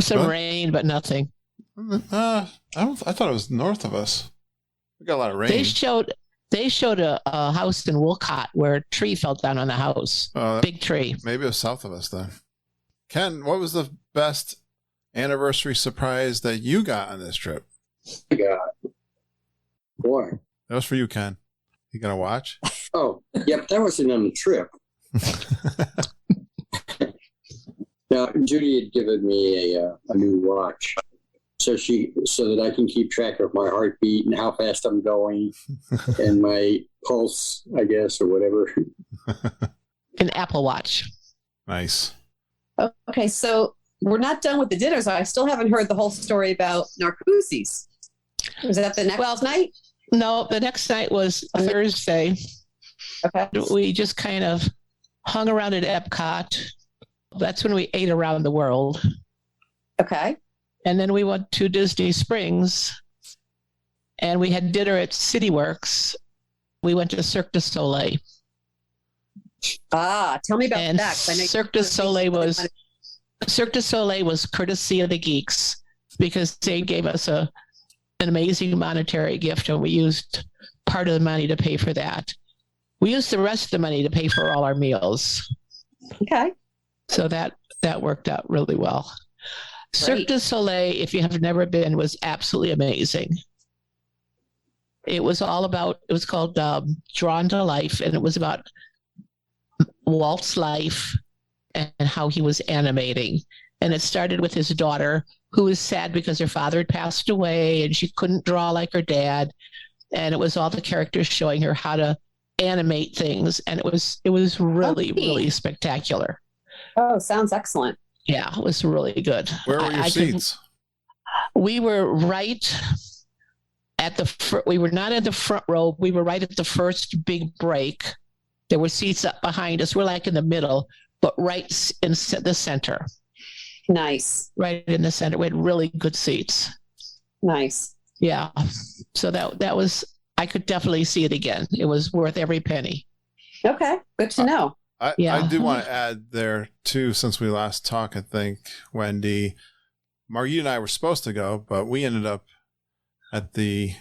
some rain, but nothing. I thought it was north of us. We got a lot of rain. They showed a house in Wolcott where a tree fell down on the house. Big tree. Maybe it was south of us then. Ken, what was the best anniversary surprise that you got on this trip? God. Boy. That was for you, Ken. You gonna watch? Oh, yep, that wasn't on the trip. Now, Judy had given me a new watch, so that I can keep track of my heartbeat and how fast I'm going, and my pulse, I guess, or whatever. An Apple Watch. Nice. Okay, so we're not done with the dinners. I still haven't heard the whole story about Narcoossee's. Was that the next night? No, the next night was Thursday. Okay. We just kind of hung around at Epcot. That's when we ate around the world. Okay. And then we went to Disney Springs and we had dinner at CityWorks. We went to Cirque du Soleil. Tell me about that. Cirque du Soleil was courtesy of the geeks because they gave us an amazing monetary gift, and we used part of the money to pay for that. We used the rest of the money to pay for all our meals. Okay. So that worked out really well. Great. Cirque du Soleil, if you have never been, was absolutely amazing. It was called Drawn to Life, and it was about Walt's life and how he was animating. And it started with his daughter, who was sad because her father had passed away and she couldn't draw like her dad. And it was all the characters showing her how to animate things. And it was really, really spectacular. Oh, sounds excellent. Yeah, it was really good. Where were your seats? We were right at we were not at the front row. We were right at the first big break. There were seats up behind us. We're like in the middle, but right in the center. Nice. Right in the center. We had really good seats. Nice. Yeah. So that was, I could definitely see it again. It was worth every penny. Okay. Good to know. I do want to add there too, since we last talked, I think, Wendy, Margie and I were supposed to go, but we ended up at the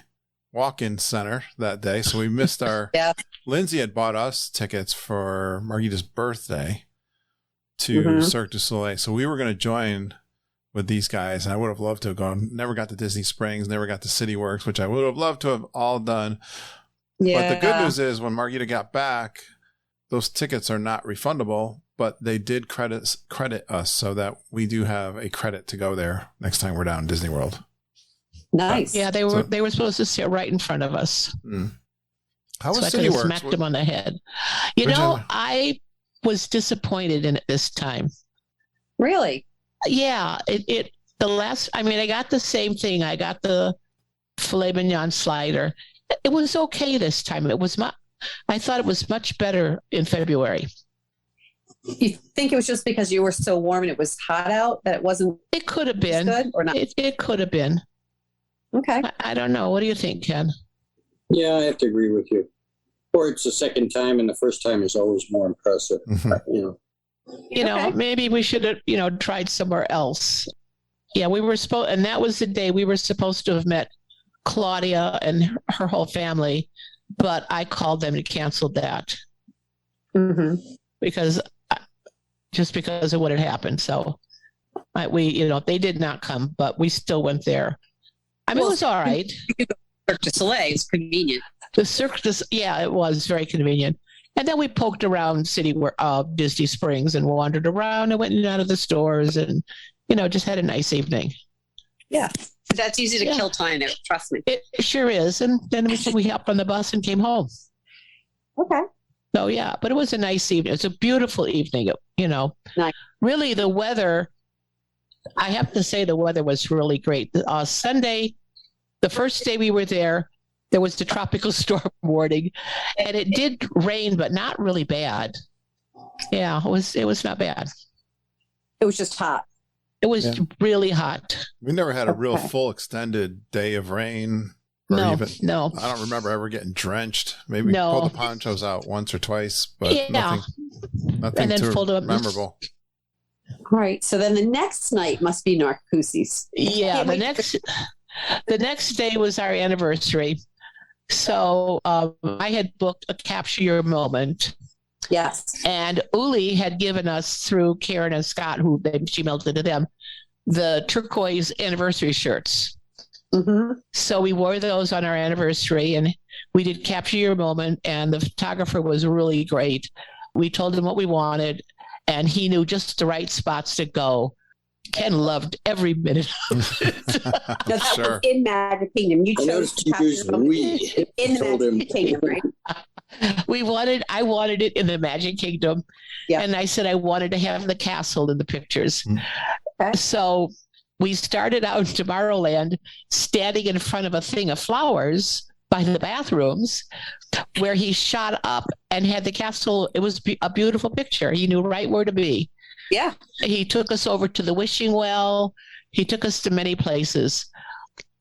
walk-in center that day. So we missed our, Lindsay had bought us tickets for Margita's birthday to Cirque du Soleil. So we were going to join with these guys, and I would have loved to have gone. Never got to Disney Springs, never got to CityWorks, which I would have loved to have all done. Yeah. But the good news is when Margita got back, those tickets are not refundable, but they did credit us so that we do have a credit to go there next time we're down in Disney World. Nice. Yeah, they were supposed to sit right in front of us. How was so I could have smacked them on the head. I was disappointed in it this time. Really? Yeah. I got the same thing. I got the filet mignon slider. It was okay this time. I thought it was much better in February. You think it was just because you were so warm and it was hot out that it wasn't? It could have been. Good or not? It could have been. Okay. I don't know. What do you think, Ken? Yeah, I have to agree with you. Or it's the second time, and the first time is always more impressive. Maybe we should have, tried somewhere else. Yeah, we were supposed, and that was the day we were supposed to have met Claudia and her whole family, but I called them and canceled that because of what had happened. So they did not come, but we still went there. I mean, it was all right. Cirque du Soleil is convenient. The Cirque du Soleil, it was very convenient. And then we poked around Disney Springs and wandered around and went in and out of the stores and, just had a nice evening. Yeah. That's easy to kill time there. Trust me. It sure is. And then we hopped on the bus and came home. Okay. So yeah, but it was a nice evening. It was a beautiful evening. Nice. Really the weather, I have to say the weather was really great. Sunday, the first day we were there was the tropical storm warning, and it did rain, but not really bad. Yeah, it was not bad. It was just hot. It was really hot. We never had a real full extended day of rain. No. I don't remember ever getting drenched. Maybe pull the ponchos out once or twice, but nothing and then too fold them. memorable. All right. So then the next night must be Narcoossee's. Yeah, the next day was our anniversary. So I had booked a Capture Your Moment. Yes. And Uli had given us, through Karen and Scott, she mailed it to them, the turquoise anniversary shirts. Mm-hmm. So we wore those on our anniversary, and we did Capture Your Moment, and the photographer was really great. We told him what we wanted, and he knew just the right spots to go. Ken loved every minute of it. That Sure. was in Magic Kingdom. You I chose noticed to you capture used your moment we. in the Told him. Magic Kingdom, right? I wanted it in the Magic Kingdom. Yeah. And I said I wanted to have the castle in the pictures. Okay. So we started out in Tomorrowland, standing in front of a thing of flowers by the bathrooms, where he shot up and had the castle. It was a beautiful picture. He knew right where to be. Yeah. He took us over to the wishing well. He took us to many places,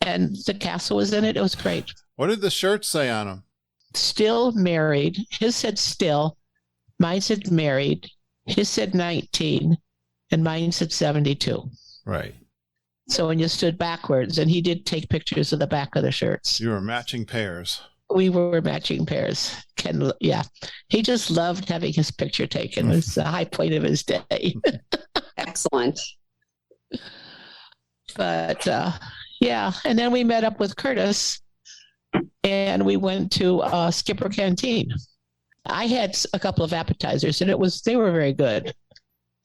and the castle was in it. It was great. What did the shirts say on them? Still married. His said still. Mine said married. His said 19, and mine said 72. Right. So when you stood backwards, and he did take pictures of the back of the shirts. You were matching pairs. We were matching pairs. Ken, yeah. He just loved having his picture taken. It was the high point of his day. Excellent. But yeah, and then we met up with Curtis, and we went to Skipper Canteen. I had a couple of appetizers, and they were very good.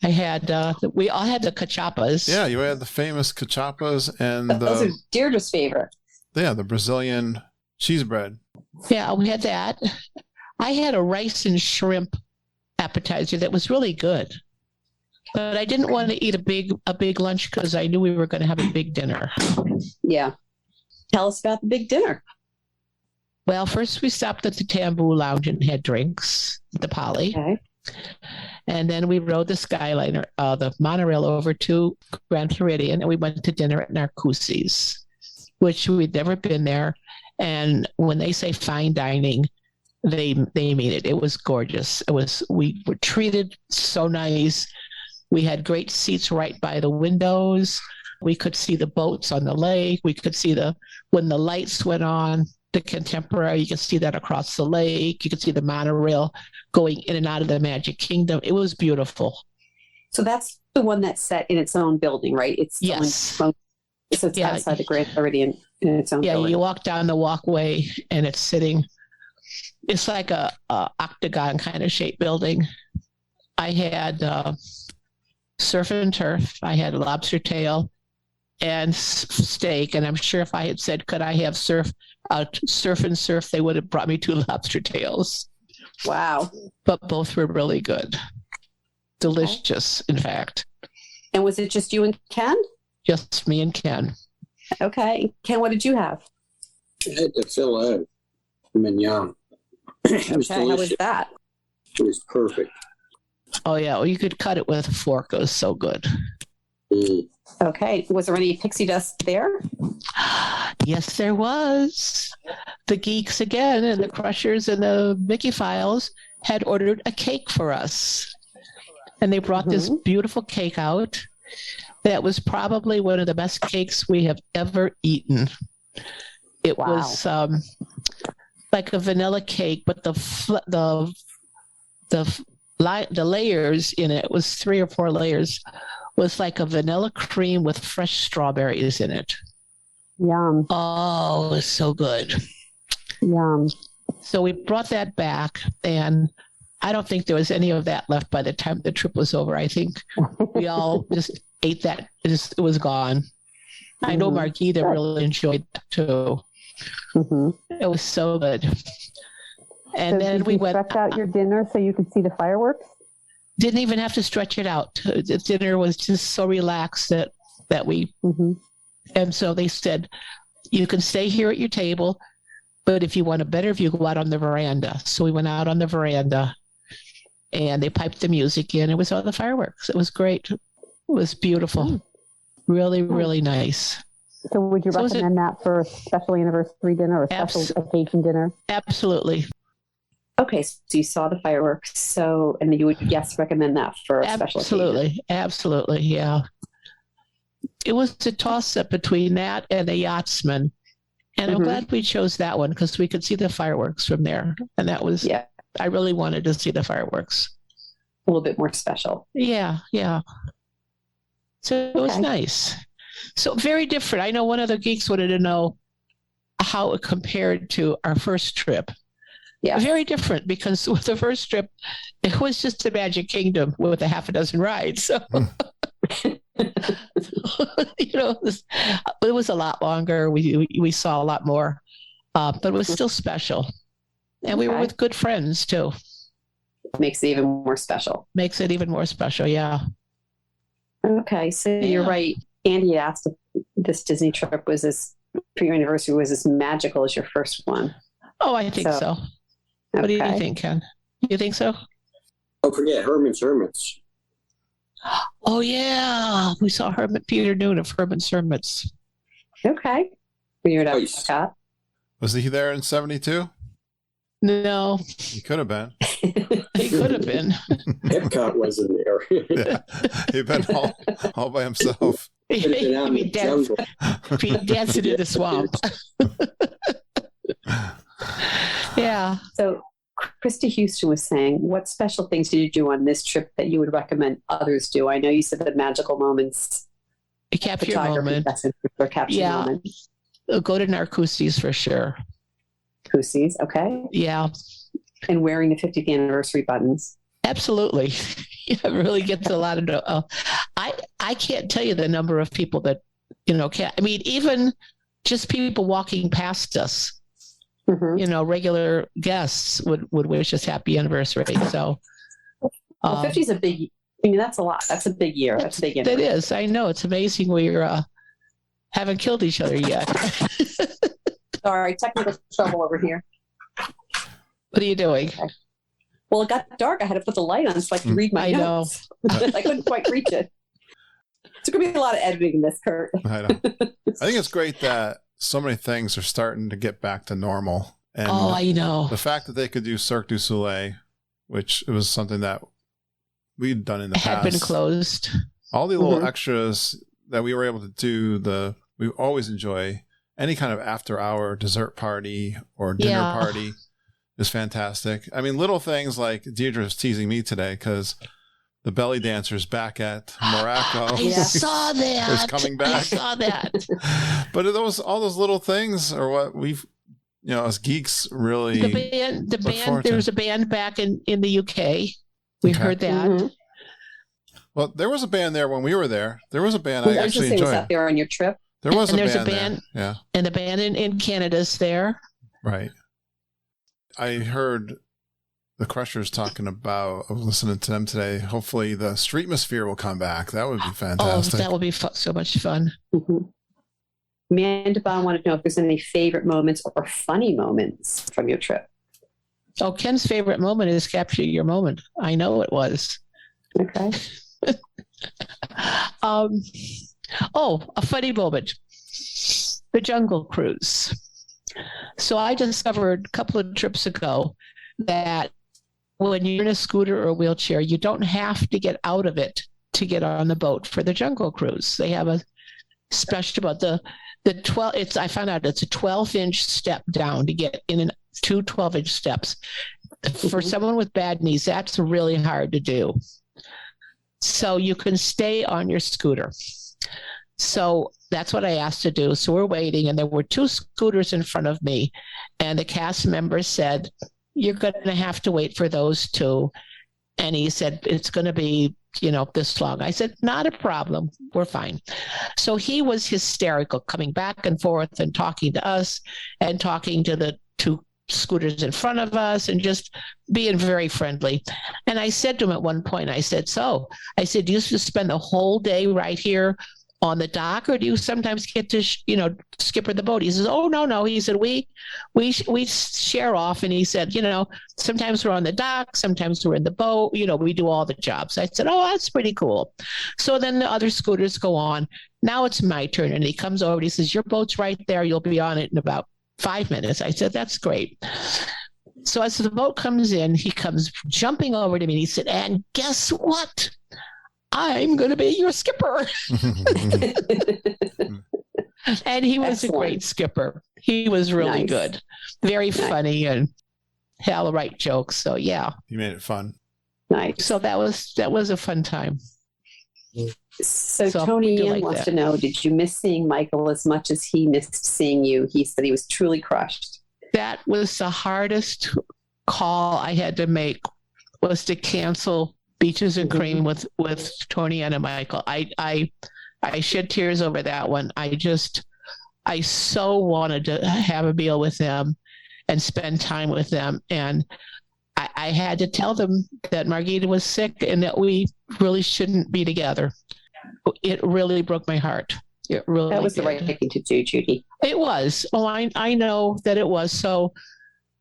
I had we all had the cachapas. Yeah, you had the famous cachapas and Those are Deirdre's favorite. the Brazilian cheese bread. Yeah, we had that. I had a rice and shrimp appetizer that was really good. But I didn't want to eat a big lunch because I knew we were going to have a big dinner. Yeah. Tell us about the big dinner. Well, first we stopped at the Tamboo Lounge and had drinks at the Poly. Okay. And then we rode the Skyliner, the monorail over to Grand Floridian, and we went to dinner at Narcoossee's, which we'd never been there. And when they say fine dining, they mean it. It was gorgeous. We were treated so nice. We had great seats right by the windows. We could see the boats on the lake. We could see when the lights went on, the Contemporary, you could see that across the lake. You could see the monorail going in and out of the Magic Kingdom. It was beautiful. So that's the one that's set in its own building, right? It's Yes. So it's outside the Grand Floridian in its own building. Yeah, you walk down the walkway and it's like a octagon kind of shaped building. I had surf and turf. I had lobster tail and steak. And I'm sure if I had said, could I have surf and surf, they would have brought me 2 lobster tails. Wow. But both were really good. Delicious, in fact. And was it just you and Ken? Just me and Ken. Okay. Ken, what did you have? I had to fill out mignon. It was Okay, how was delicious. that? It was perfect. Oh, yeah. Well, you could cut it with a fork. It was so good. Mm. Okay. Was there any pixie dust there? Yes, there was. The Geeks again, and the Crushers and the Mickey Files had ordered a cake for us. And they brought this beautiful cake out that was probably one of the best cakes we have ever eaten. It was like a vanilla cake, but the layers in it was 3 or 4 layers, was like a vanilla cream with fresh strawberries in it. Yum. Oh, it was so good. Yum. So we brought that back, and I don't think there was any of that left by the time the trip was over. I think we all just ate that. It was gone. I know Marquita really enjoyed that too. Mm-hmm. It was so good. And so then did we you went. stretch out your dinner so you could see the fireworks? Didn't even have to stretch it out. The dinner was just so relaxed that we. Mm-hmm. And so they said, you can stay here at your table, but if you want a better view, go out on the veranda. So we went out on the veranda, and they piped the music in. It was all the fireworks. It was great. It was beautiful. Really, really nice. So would you recommend that for a special anniversary dinner or special occasion dinner? Absolutely. Okay, so you saw the fireworks. So, and you would, yes, recommend that for a special occasion. Absolutely. Yeah. It was a toss-up between that and the Yachtsman. And I'm glad we chose that one because we could see the fireworks from there. And that was, I really wanted to see the fireworks. A little bit more special. Yeah. So it was nice. So very different. I know one of the geeks wanted to know how it compared to our first trip. Yeah. Very different because with the first trip, it was just the Magic Kingdom with a half a dozen rides. So, it was a lot longer. We saw a lot more, but it was still special. And we were with good friends too. Makes it even more special. Yeah. Okay, so you're right. Andy asked if this Disney trip was for your anniversary, was as magical as your first one. Oh, I think so. What do you think, Ken? You think so? Don't forget Herman's. Oh, yeah. We saw Peter Noon of Herman's Hermits. Okay. Weird out, Scott. Was he there in 72? No. He could have been. He could have been. Epcot wasn't there. Yeah. He'd been all by himself. He'd be dancing in the swamp. Yeah. So Christy Houston was saying, what special things did you do on this trip that you would recommend others do? I know you said the magical moments. Capture your moment. Moment. Go to Narcoossee's for sure. Narcoossee's, okay. Yeah. And wearing the 50th anniversary buttons. Absolutely. It really gets a lot of... I can't tell you the number of people that, even just people walking past us. Regular guests would wish us happy anniversary. So, 50 is a big. That's a lot. That's a big year. That's a big. It is. I know. It's amazing we haven't killed each other yet. Sorry, technical trouble over here. What are you doing? Okay. Well, it got dark. I had to put the light on so I could read my notes. I couldn't quite reach it. It's going to be a lot of editing in this, Kurt. I know. I think it's great that so many things are starting to get back to normal. And I know. The fact that they could do Cirque du Soleil, which it was something that we'd done in the past. Had been closed. All the little extras that we were able to do, we always enjoy any kind of after-hour dessert party or dinner party is fantastic. I mean, little things like Deirdre's teasing me today because the belly dancer's back at Morocco. I saw that. It's coming back. I saw that. But all those little things are what we've, as geeks really. The band. There was a band back in the UK. We heard that. Mm-hmm. Well, there was a band there when we were there. There was a band I actually enjoyed. Was out there on your trip? There was a band there. Yeah. And the band in Canada's there. Right. I heard the Crushers talking about, I was listening to them today. Hopefully the Streetmosphere will come back. That would be fantastic. Oh, that would be so much fun. Mm-hmm. Amanda Bond wanted to know if there's any favorite moments or funny moments from your trip. Oh, Ken's favorite moment is Capture Your Moment. I know it was. Okay. A funny moment. The Jungle Cruise. So I discovered a couple of trips ago that when you're in a scooter or a wheelchair, you don't have to get out of it to get on the boat for the Jungle Cruise. They have a special about the 12. I found out it's a 12-inch step down to get in two 12-inch steps. For someone with bad knees, that's really hard to do. So you can stay on your scooter. So that's what I asked to do. So we're waiting, and there were two scooters in front of me, and the cast member said, "You're going to have to wait for those two." And he said, "It's going to be, this long." I said, "Not a problem. We're fine." So he was hysterical, coming back and forth and talking to us and talking to the two scooters in front of us and just being very friendly. And I said to him at one point, I said, do you used to spend the whole day right here on the dock, or do you sometimes get to, skipper the boat? He says, oh, no. He said, we share off. And he said, sometimes we're on the dock, sometimes we're in the boat, we do all the jobs. I said, oh, that's pretty cool. So then the other scooters go on. Now it's my turn. And he comes over and he says, your boat's right there. You'll be on it in about 5 minutes. I said, that's great. So as the boat comes in, he comes jumping over to me and he said, and guess what? I'm going to be your skipper. And he was a great skipper. He was really good, very funny, and had all the right jokes. So yeah, he made it fun. Nice. So that was a fun time. So Tony Ann wants to know, did you miss seeing Michael as much as he missed seeing you? He said he was truly crushed. That was the hardest call I had to make, was to cancel Beaches and Cream with Tony Ann and Michael. I shed tears over that one. I so wanted to have a meal with them and spend time with them. And I had to tell them that Margita was sick and that we really shouldn't be together. It really broke my heart. It really That was did. The right thing to do, Judy. It was. Oh, I know that it was. So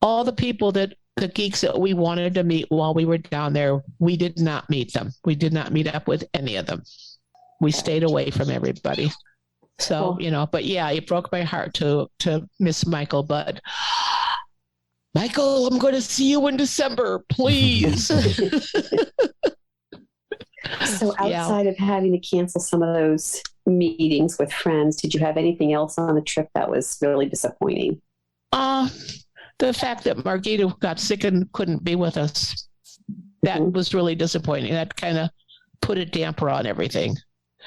all the people the geeks that we wanted to meet while we were down there, we did not meet them. We did not meet up with any of them. We stayed away from everybody. So, but yeah, it broke my heart to miss Michael, but Michael, I'm going to see you in December, please. So outside of having to cancel some of those meetings with friends, did you have anything else on the trip that was really disappointing? The fact that Margita got sick and couldn't be with us, that was really disappointing. That kind of put a damper on everything.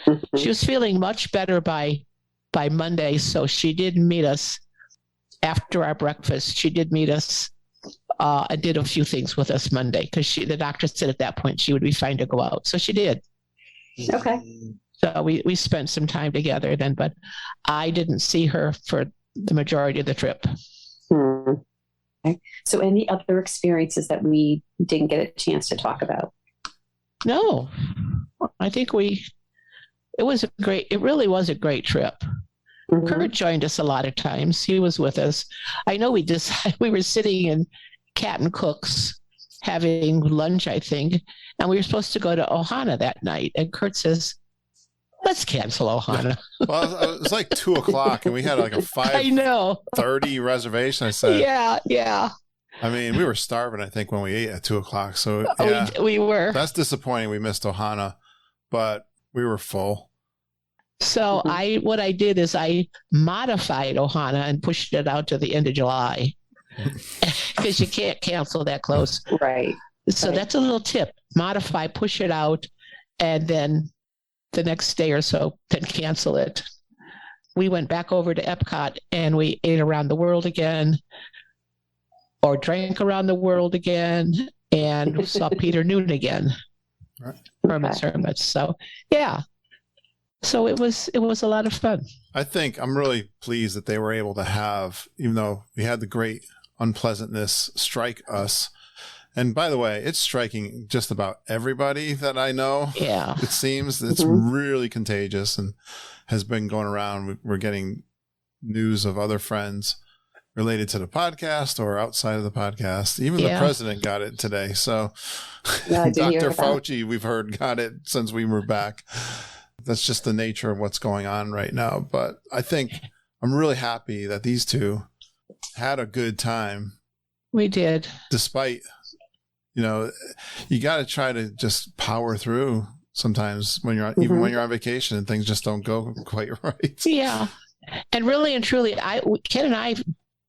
Mm-hmm. She was feeling much better by Monday, so she did meet us after our breakfast. She did meet us and did a few things with us Monday, because the doctor said at that point she would be fine to go out. So she did. Okay. So we spent some time together then, but I didn't see her for the majority of the trip. Okay. So any other experiences that we didn't get a chance to talk about? No, I think it really was a great trip. Mm-hmm. Kurt joined us a lot of times. He was with us. I know we were sitting in Captain Cook's having lunch, I think, and we were supposed to go to Ohana that night. And Kurt says, let's cancel Ohana. Well, it was like 2:00 and we had like a 5:30 reservation. I said, yeah. I mean, we were starving, I think, when we ate at 2:00. So yeah, we were. That's disappointing. We missed Ohana, but we were full. So what I did is I modified Ohana and pushed it out to the end of July, because you can't cancel that close. Right. So that's a little tip. Modify, push it out, and then the next day or so, then cancel it. We went back over to Epcot and we ate around the world again, or drank around the world again, and saw Peter Noon again. Right. Hermits. So yeah. So it was a lot of fun. I think I'm really pleased that they were able to have, even though we had the great unpleasantness strike us. And by the way, it's striking just about everybody that I know. Yeah. It seems it's really contagious and has been going around. We're getting news of other friends related to the podcast or outside of the podcast. Even the president got it today. So Dr. Fauci, we've heard, got it since we were back. That's just the nature of what's going on right now. But I think I'm really happy that these two had a good time. We did. Despite, you got to try to just power through sometimes when you're even when you're on vacation and things just don't go quite right. Yeah. And really and truly, Ken and I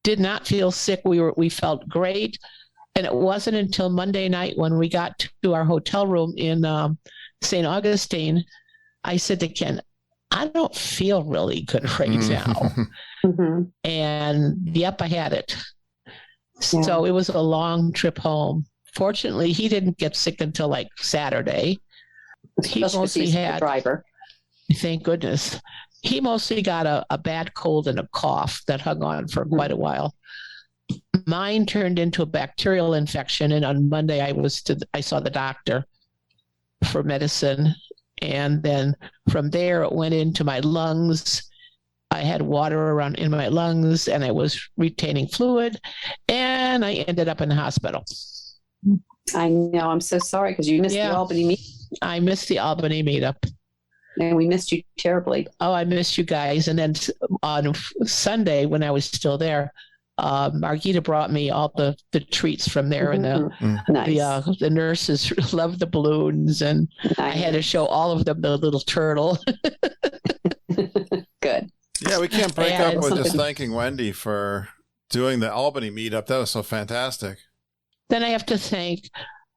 did not feel sick. We felt great. And it wasn't until Monday night when we got to our hotel room in St. Augustine, I said to Ken, I don't feel really good right now. And yep, I had it. Yeah. So it was a long trip home. Fortunately, he didn't get sick until like Saturday. He mostly had the driver. Thank goodness. He mostly got a bad cold and a cough that hung on for quite a while. Mine turned into a bacterial infection, and on Monday I saw the doctor for medicine, and then from there it went into my lungs. I had water around in my lungs, and I was retaining fluid, and I ended up in the hospital. I know. I'm so sorry because you missed the Albany meet. I missed the Albany meetup. And we missed you terribly. Oh, I missed you guys. And then on Sunday, when I was still there, Margita brought me all the treats from there, and the nurses loved the balloons, and I had to show all of them the little turtle. Good. Yeah, we can't break up with just thanking Wendy for doing the Albany meetup. That was so fantastic. Then I have to thank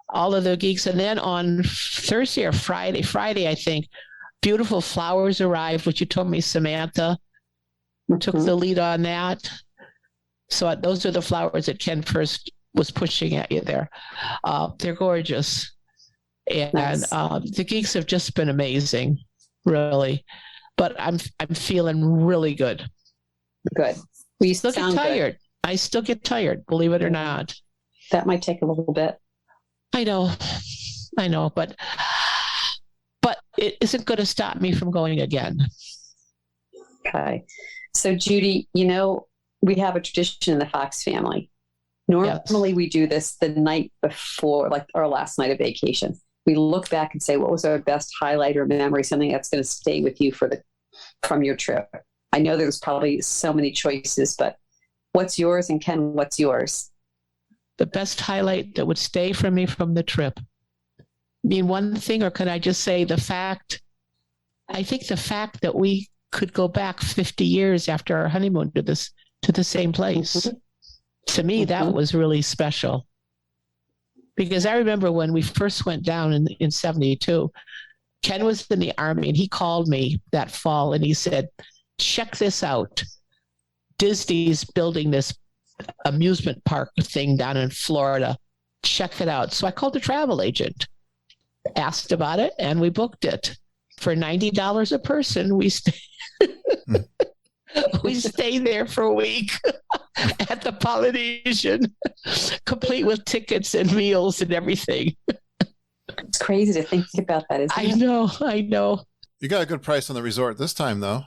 all of the geeks. And then on Thursday or Friday, I think, beautiful flowers arrived, which you told me Samantha took the lead on that. So those are the flowers that Ken first was pushing at you there. They're gorgeous. And the geeks have just been amazing, really. But I'm feeling really good. Good. Well, you still get tired. Good. I still get tired, believe it or not. That might take a little bit. I know, but it isn't going to stop me from going again. Okay. So, Judy, we have a tradition in the Fox family. Normally, we do this the night before, like our last night of vacation. We look back and say, what was our best highlight or memory, something that's going to stay with you from your trip? I know there's probably so many choices, but what's yours? And Ken, what's yours? The best highlight that would stay from me from the trip. Mean one thing, or could I just say the fact that we could go back 50 years after our honeymoon to the same place. To me, that was really special. Because I remember when we first went down in 72, Ken was in the Army, and he called me that fall and he said, check this out. Disney's building this amusement park thing down in Florida. Check it out. So I called the travel agent, asked about it, and we booked it. For $90 a person, we stayed there for a week at the Polynesian, complete with tickets and meals and everything. It's crazy to think about that, isn't it? I know. You got a good price on the resort this time, though.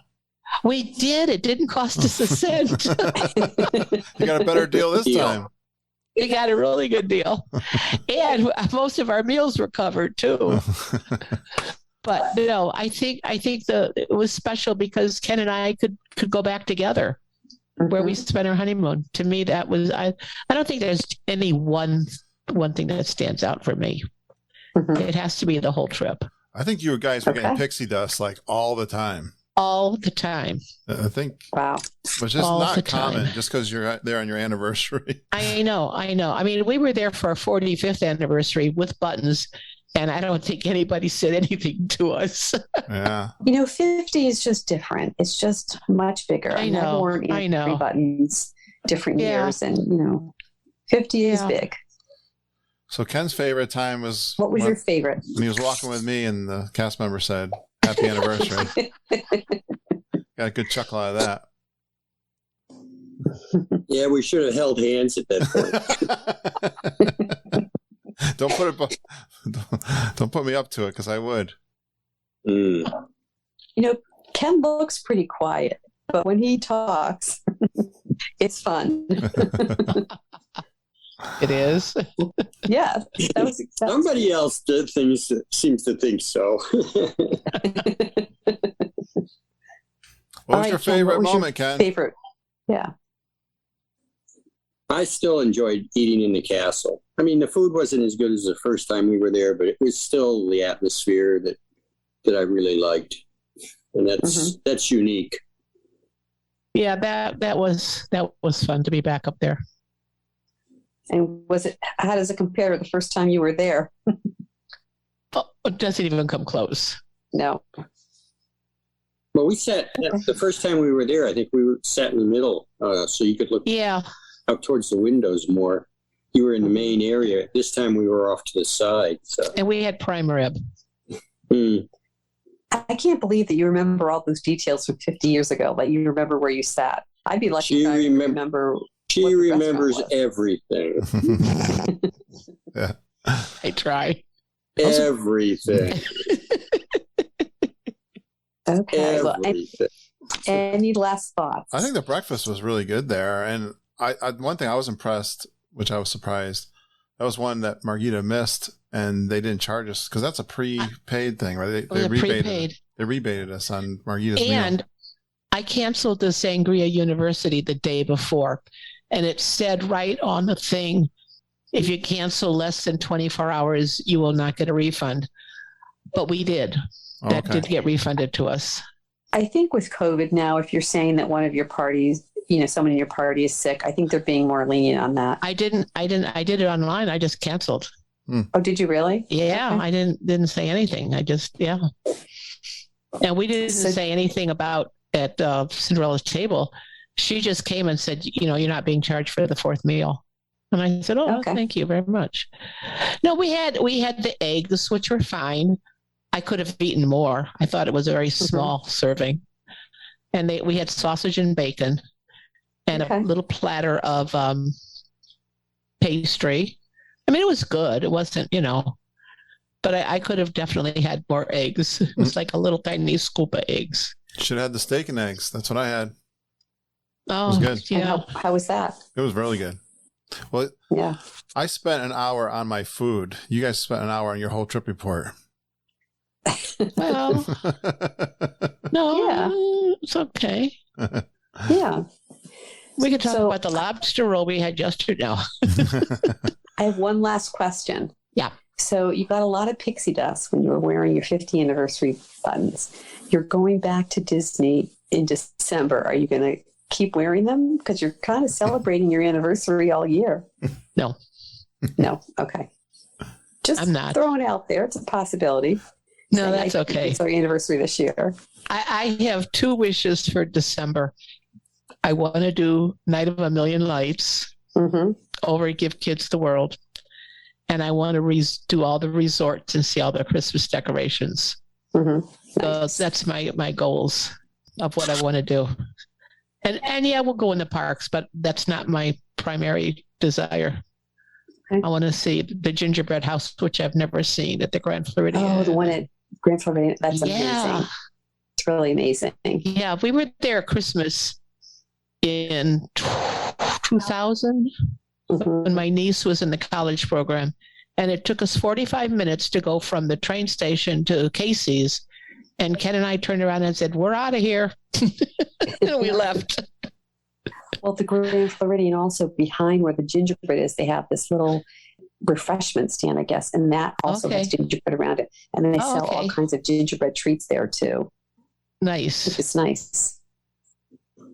We did. It didn't cost us a cent. You got a better deal this time. We got a really good deal. And most of our meals were covered, too. But no, I think it was special because Ken and I could go back together where we spent our honeymoon. To me, that was I don't think there's any one thing that stands out for me. It has to be the whole trip. I think you guys were getting pixie dust like all the time. All the time. I think. Wow. Which is not common just because you're there on your anniversary. I know. I mean, we were there for our 45th anniversary with buttons. And I don't think anybody said anything to us. Yeah. 50 is just different. It's just much bigger. I know. I know. Buttons, different years, and 50 is big. So Ken's favorite time was. What was your favorite? When he was walking with me, and the cast member said, "Happy anniversary." Got a good chuckle out of that. Yeah, we should have held hands at that point. Don't put me up to it, because I would. Ken looks pretty quiet, but when he talks, it's fun. It is. Yeah, somebody else seems to think so. What was your favorite moment, Ken? Yeah. I still enjoyed eating in the castle. I mean, the food wasn't as good as the first time we were there, but it was still the atmosphere that I really liked, and that's unique. Yeah, that was fun to be back up there. And how does it compare to the first time you were there? It doesn't even come close. No. Well, we sat the first time we were there. I think we sat in the middle, so you could look out towards the windows more. You were in the main area. This time we were off to the side. So. And we had prime rib. I can't believe that you remember all those details from 50 years ago. Like you remember where you sat. I'd be lucky if I remember. She remembers everything. Yeah. I try. Everything. Okay. Well, Everything. any last thoughts? I think the breakfast was really good there. And I one thing I was impressed, which I was surprised, that was one that Margita missed and they didn't charge us because that's a prepaid thing, right? They rebated us on Margita's meal. And I canceled the Sangria University the day before, and it said right on the thing, if you cancel less than 24 hours, you will not get a refund. But we did. That did get refunded to us. I think with COVID now, if you're saying that one of your parties, someone in your party is sick, I think they're being more lenient on that. I did it online. I just canceled. Oh, did you really? Yeah, okay. I didn't say anything. And we didn't say anything about at Cinderella's table. She just came and said, you're not being charged for the fourth meal. And I said, thank you very much. No, we had the eggs, which were fine. I could have eaten more. I thought it was a very small serving. And we had sausage and bacon and a little platter of pastry. I mean, it was good. It wasn't, but I could have definitely had more eggs. It was like a little tiny scoop of eggs. Should have had the steak and eggs. That's what I had. Oh, it was good. Yeah. How was that? It was really good. Well, yeah. I spent an hour on my food. You guys spent an hour on your whole trip report. Well, no, it's okay. Yeah. We could talk about the lobster roll we had yesterday. No. I have one last question. Yeah. So you got a lot of pixie dust when you were wearing your 50th anniversary buttons. You're going back to Disney in December. Are you going to keep wearing them? Because you're kind of celebrating your anniversary all year. No. No. Okay. Just I'm not throwing it out there. It's a possibility. No, that's okay. It's our anniversary this year. I have two wishes for December. I want to do Night of a Million Lights over at Give Kids the World. And I want to do all the resorts and see all the Christmas decorations. So that's my goals of what I want to do. And yeah, we'll go in the parks, but that's not my primary desire. Okay. I want to see the gingerbread house, which I've never seen at the Grand Floridian. Oh, the one at Grand Floridian. That's amazing. It's really amazing. Yeah, we were there Christmas in 2000 when my niece was in the college program. And it took us 45 minutes to go from the train station to Casey's. And Ken and I turned around and said, we're out of here. And we left. Well, the Grand Floridian, also behind where the gingerbread is, they have this little refreshment stand, I guess. And that also has gingerbread around it. And they sell all kinds of gingerbread treats there too. Nice. Which is nice.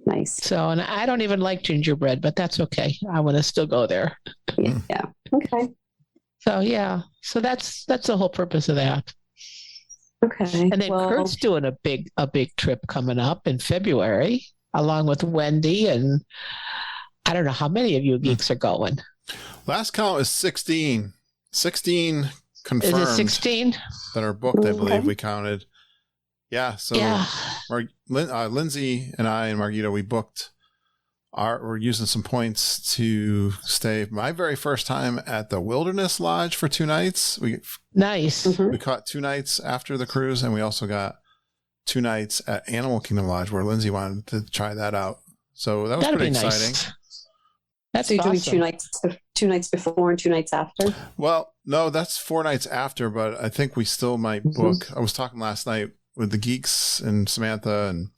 Nice. So, and I don't even like gingerbread, but that's okay. I want to still go there. Yeah. Okay. So, yeah. So that's the whole purpose of that. Okay. And then Kurt's doing a big trip coming up in February, along with Wendy, and I don't know how many of you geeks are going. Last count is 16. 16 confirmed. Is it 16? That are booked, I believe we counted. Yeah. So Lindsay and I and Margita, we booked we're using some points to stay my very first time at the Wilderness Lodge for 2 nights. Nice. We caught 2 nights after the cruise, and we also got 2 nights at Animal Kingdom Lodge where Lindsay wanted to try that out. So that was pretty exciting. That's so you're awesome. doing 2 nights before and 2 nights after? Well, no, that's 4 nights after, but I think we still might book. I was talking last night with the geeks and Samantha, and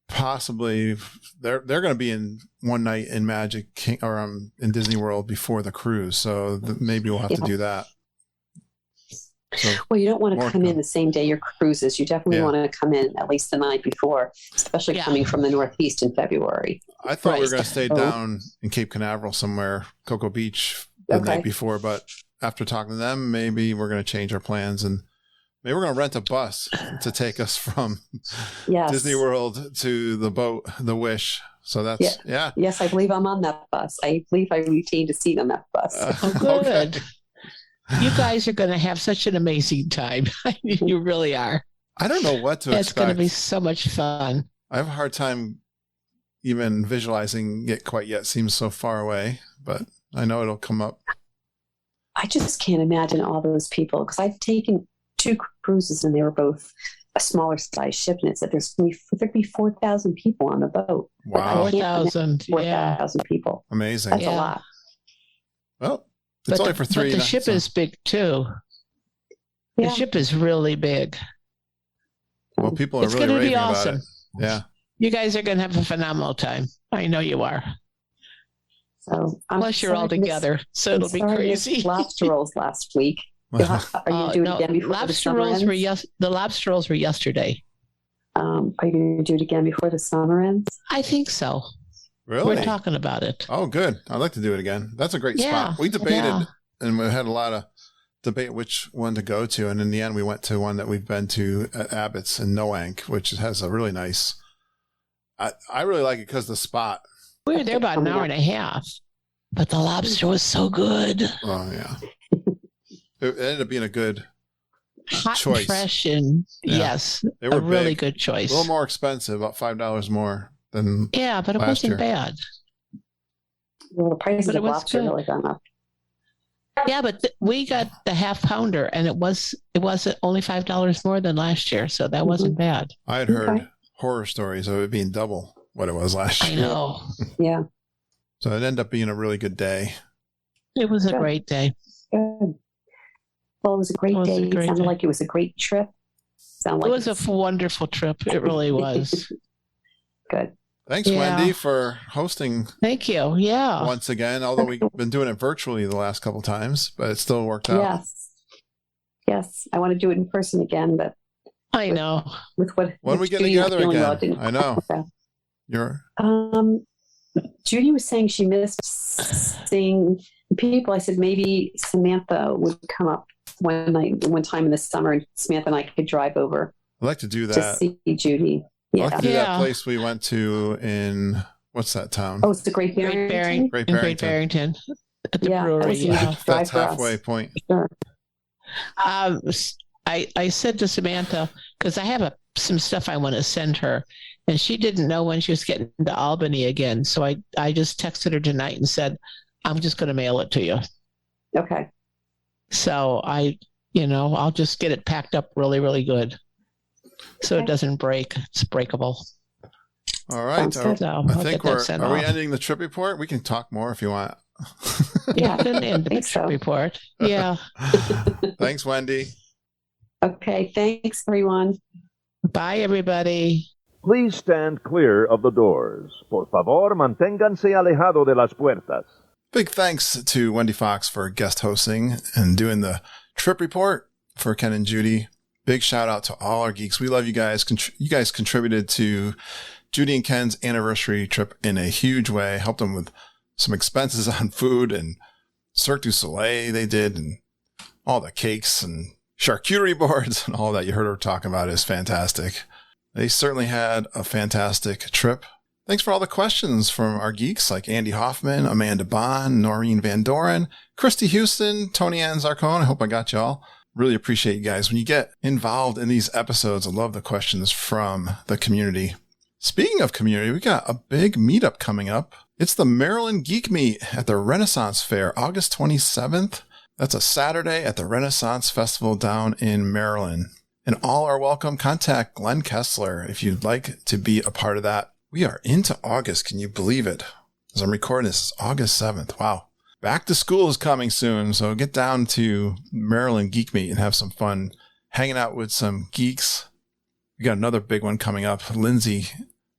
possibly they're going to be in one night in Magic King or in Disney World before the cruise, so maybe we'll have to do that. So, well, you don't want to come in the same day your cruises. You definitely want to come in at least the night before, especially coming from the Northeast in February. I thought we were going to stay down in Cape Canaveral somewhere, Cocoa Beach, the night before, but after talking to them, maybe we're going to change our plans and maybe we're going to rent a bus to take us from Disney World to the boat, the Wish. So that's, Yes, I believe I'm on that bus. I believe I retained a seat on that bus. Good. You guys are going to have such an amazing time. You really are. I don't know what to expect. It's going to be so much fun. I have a hard time, even visualizing it quite yet. Seems so far away, but I know it'll come up. I just can't imagine all those people, because I've taken 2 cruises and they were both a smaller size ship, and it said there'd be 4,000 people on the boat. Wow. 4,000. 4,000 people. Amazing. That's Yeah. a lot. Well, it's only for 3 But the nights, ship so- is big too. Yeah. The ship is really big. Well, people are It's really going to raving be awesome. about it. Yeah. You guys are going to have a phenomenal time. I know you are. So Plus, you're all together, so it'll be crazy. Lobster rolls last week. Are you doing it again before the lobster summer rolls ends? the lobster rolls were yesterday. Are you going to do it again before the summer ends? I think so. Really? We're talking about it. Oh, good. I'd like to do it again. That's a great Yeah, spot. We debated, yeah. and we had a lot of debate which one to go to, and in the end, we went to one that we've been to at Abbott's in Noank, which has a really nice. I really like it because the spot. We were there about an hour and a half, but the lobster was so good. Oh yeah, it ended up being a good Hot choice. and fresh, and Yeah. yes, They were a really big. good choice. A little more expensive, about $5 more than. Yeah, but it last wasn't year. bad. Well, the prices But it of was lobster good. really gone up. Yeah, but we got the half pounder, and it wasn't only $5 more than last year, so that wasn't bad. I had heard Okay. horror stories of it being double what it was last I year. know. Yeah. So it ended up being a really good day. It was a Good. great day. Good. Well, it was a great It was a day. great It sounded day. like it was a great trip. It was a wonderful trip. It really was. Good. Thanks, Yeah. Wendy, for hosting Thank you. Yeah. once again, although we've been doing it virtually the last couple times, but it still worked out. Yes. Yes. I want to do it in person again, but I know. with what When with we get Judy not together feeling well, it again, didn't I know. work out. You're Judy was saying she missed seeing people. I said maybe Samantha would come up one time in the summer, and Samantha and I could drive over I'd like to do to that. see Judy. I'd Yeah. like to do that Yeah. place we went to in what's that town? Oh, it's the Great Great Barrington. Great Great Barrington. Barrington at the Yeah, that brewery. was Yeah. easy. Drive That's for us. halfway point. Sure. I said to Samantha, because I have some stuff I want to send her, and she didn't know when she was getting to Albany again. So I just texted her tonight and said, I'm just going to mail it to you. Okay. So I'll just get it packed up really, really good. So it Okay. doesn't break. It's breakable. All right. Sounds good. So I I'll think get that sent are we off. ending the trip report? We can talk more if you want. Yeah, then end the think so. report. Yeah. Thanks, Wendy. Okay. Thanks, everyone. Bye, everybody. Please stand clear of the doors. Por favor, manténganse alejado de las puertas. Big thanks to Wendy Fox for guest hosting and doing the trip report for Ken and Judy. Big shout out to all our geeks. We love you guys. You guys contributed to Judy and Ken's anniversary trip in a huge way. Helped them with some expenses on food and Cirque du Soleil they did, and all the cakes and charcuterie boards and all that you heard her talking about is fantastic. They certainly had a fantastic trip. Thanks for all the questions from our geeks like Andy Hoffman, Amanda Bond, Noreen Van Doren, Christy Houston, Tony Ann Zarcone. I hope I got y'all. Really appreciate you guys. When you get involved in these episodes, I love the questions from the community. Speaking of community, we got a big meetup coming up. It's the Maryland Geek Meet at the Renaissance Fair, August 27th. That's a Saturday at the Renaissance Festival down in Maryland. And all are welcome. Contact Glenn Kessler if you'd like to be a part of that. We are into August. Can you believe it? As I'm recording this, it's August 7th. Wow. Back to school is coming soon. So get down to Maryland Geek Meet and have some fun hanging out with some geeks. We got another big one coming up. Lindsay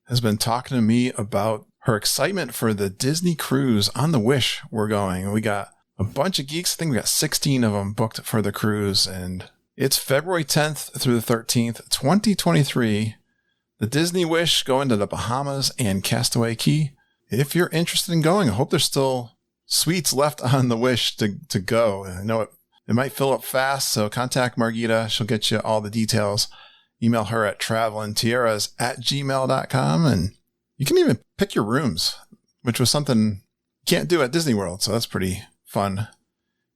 has been talking to me about her excitement for the Disney cruise on the Wish we're going. We got a bunch of geeks. I think we got 16 of them booked for the cruise, and it's February 10th through the 13th, 2023. The Disney Wish going to the Bahamas and Castaway Cay. If you're interested in going, I hope there's still suites left on the Wish to go. I know it might fill up fast, so contact Margita. She'll get you all the details. Email her at travelandtiaras@gmail.com, and you can even pick your rooms, which was something you can't do at Disney World, so that's pretty fun.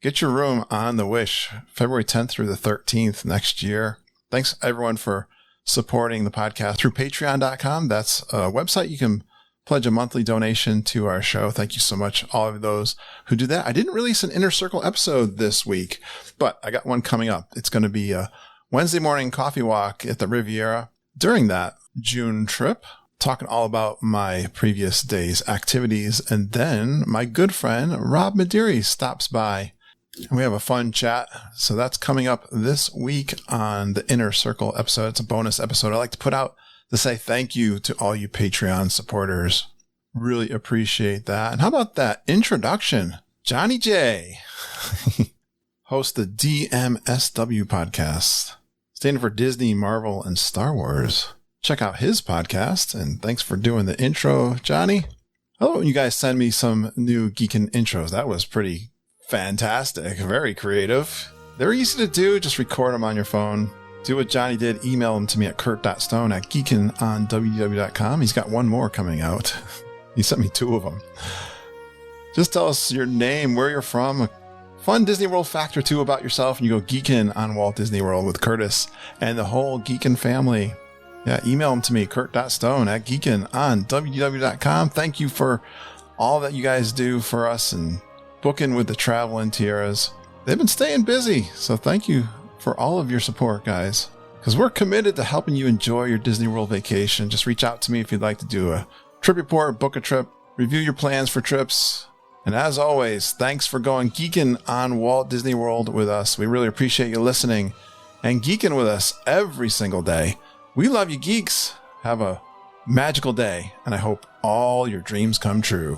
Get your room on the Wish, February 10th through the 13th next year. Thanks, everyone, for supporting the podcast through patreon.com. That's a website you can pledge a monthly donation to our show. Thank you so much, all of those who do that. I didn't release an Inner Circle episode this week, but I got one coming up. It's going to be a Wednesday morning coffee walk at the Riviera during that June trip, talking all about my previous day's activities. And then my good friend Rob Madiri stops by and we have a fun chat. So that's coming up this week on the Inner Circle episode. It's a bonus episode I like to put out to say thank you to all you Patreon supporters. Really appreciate that. And how about that introduction? Johnny J, hosts the DMSW podcast, standing for Disney, Marvel, and Star Wars. Check out his podcast, and thanks for doing the intro, Johnny. I love when you guys send me some new Geekin' intros. That was pretty fantastic. Very creative. They're easy to do. Just record them on your phone. Do what Johnny did. Email them to me at kurt.stone@geekinonww.com. He's got one more coming out. He sent me 2 of them. Just tell us your name, where you're from, a fun Disney World fact or 2 about yourself, and you go Geekin' on Walt Disney World with Curtis and the whole Geekin' family. Yeah, email them to me, kurt.stone@geekinonww.com. Thank you for all that you guys do for us and booking with the Travel and Tiaras. They've been staying busy, so thank you for all of your support, guys, because we're committed to helping you enjoy your Disney World vacation. Just reach out to me if you'd like to do a trip report, book a trip, review your plans for trips. And as always, thanks for going geeking on Walt Disney World with us. We really appreciate you listening and geeking with us every single day. We love you, geeks. Have a magical day, and I hope all your dreams come true.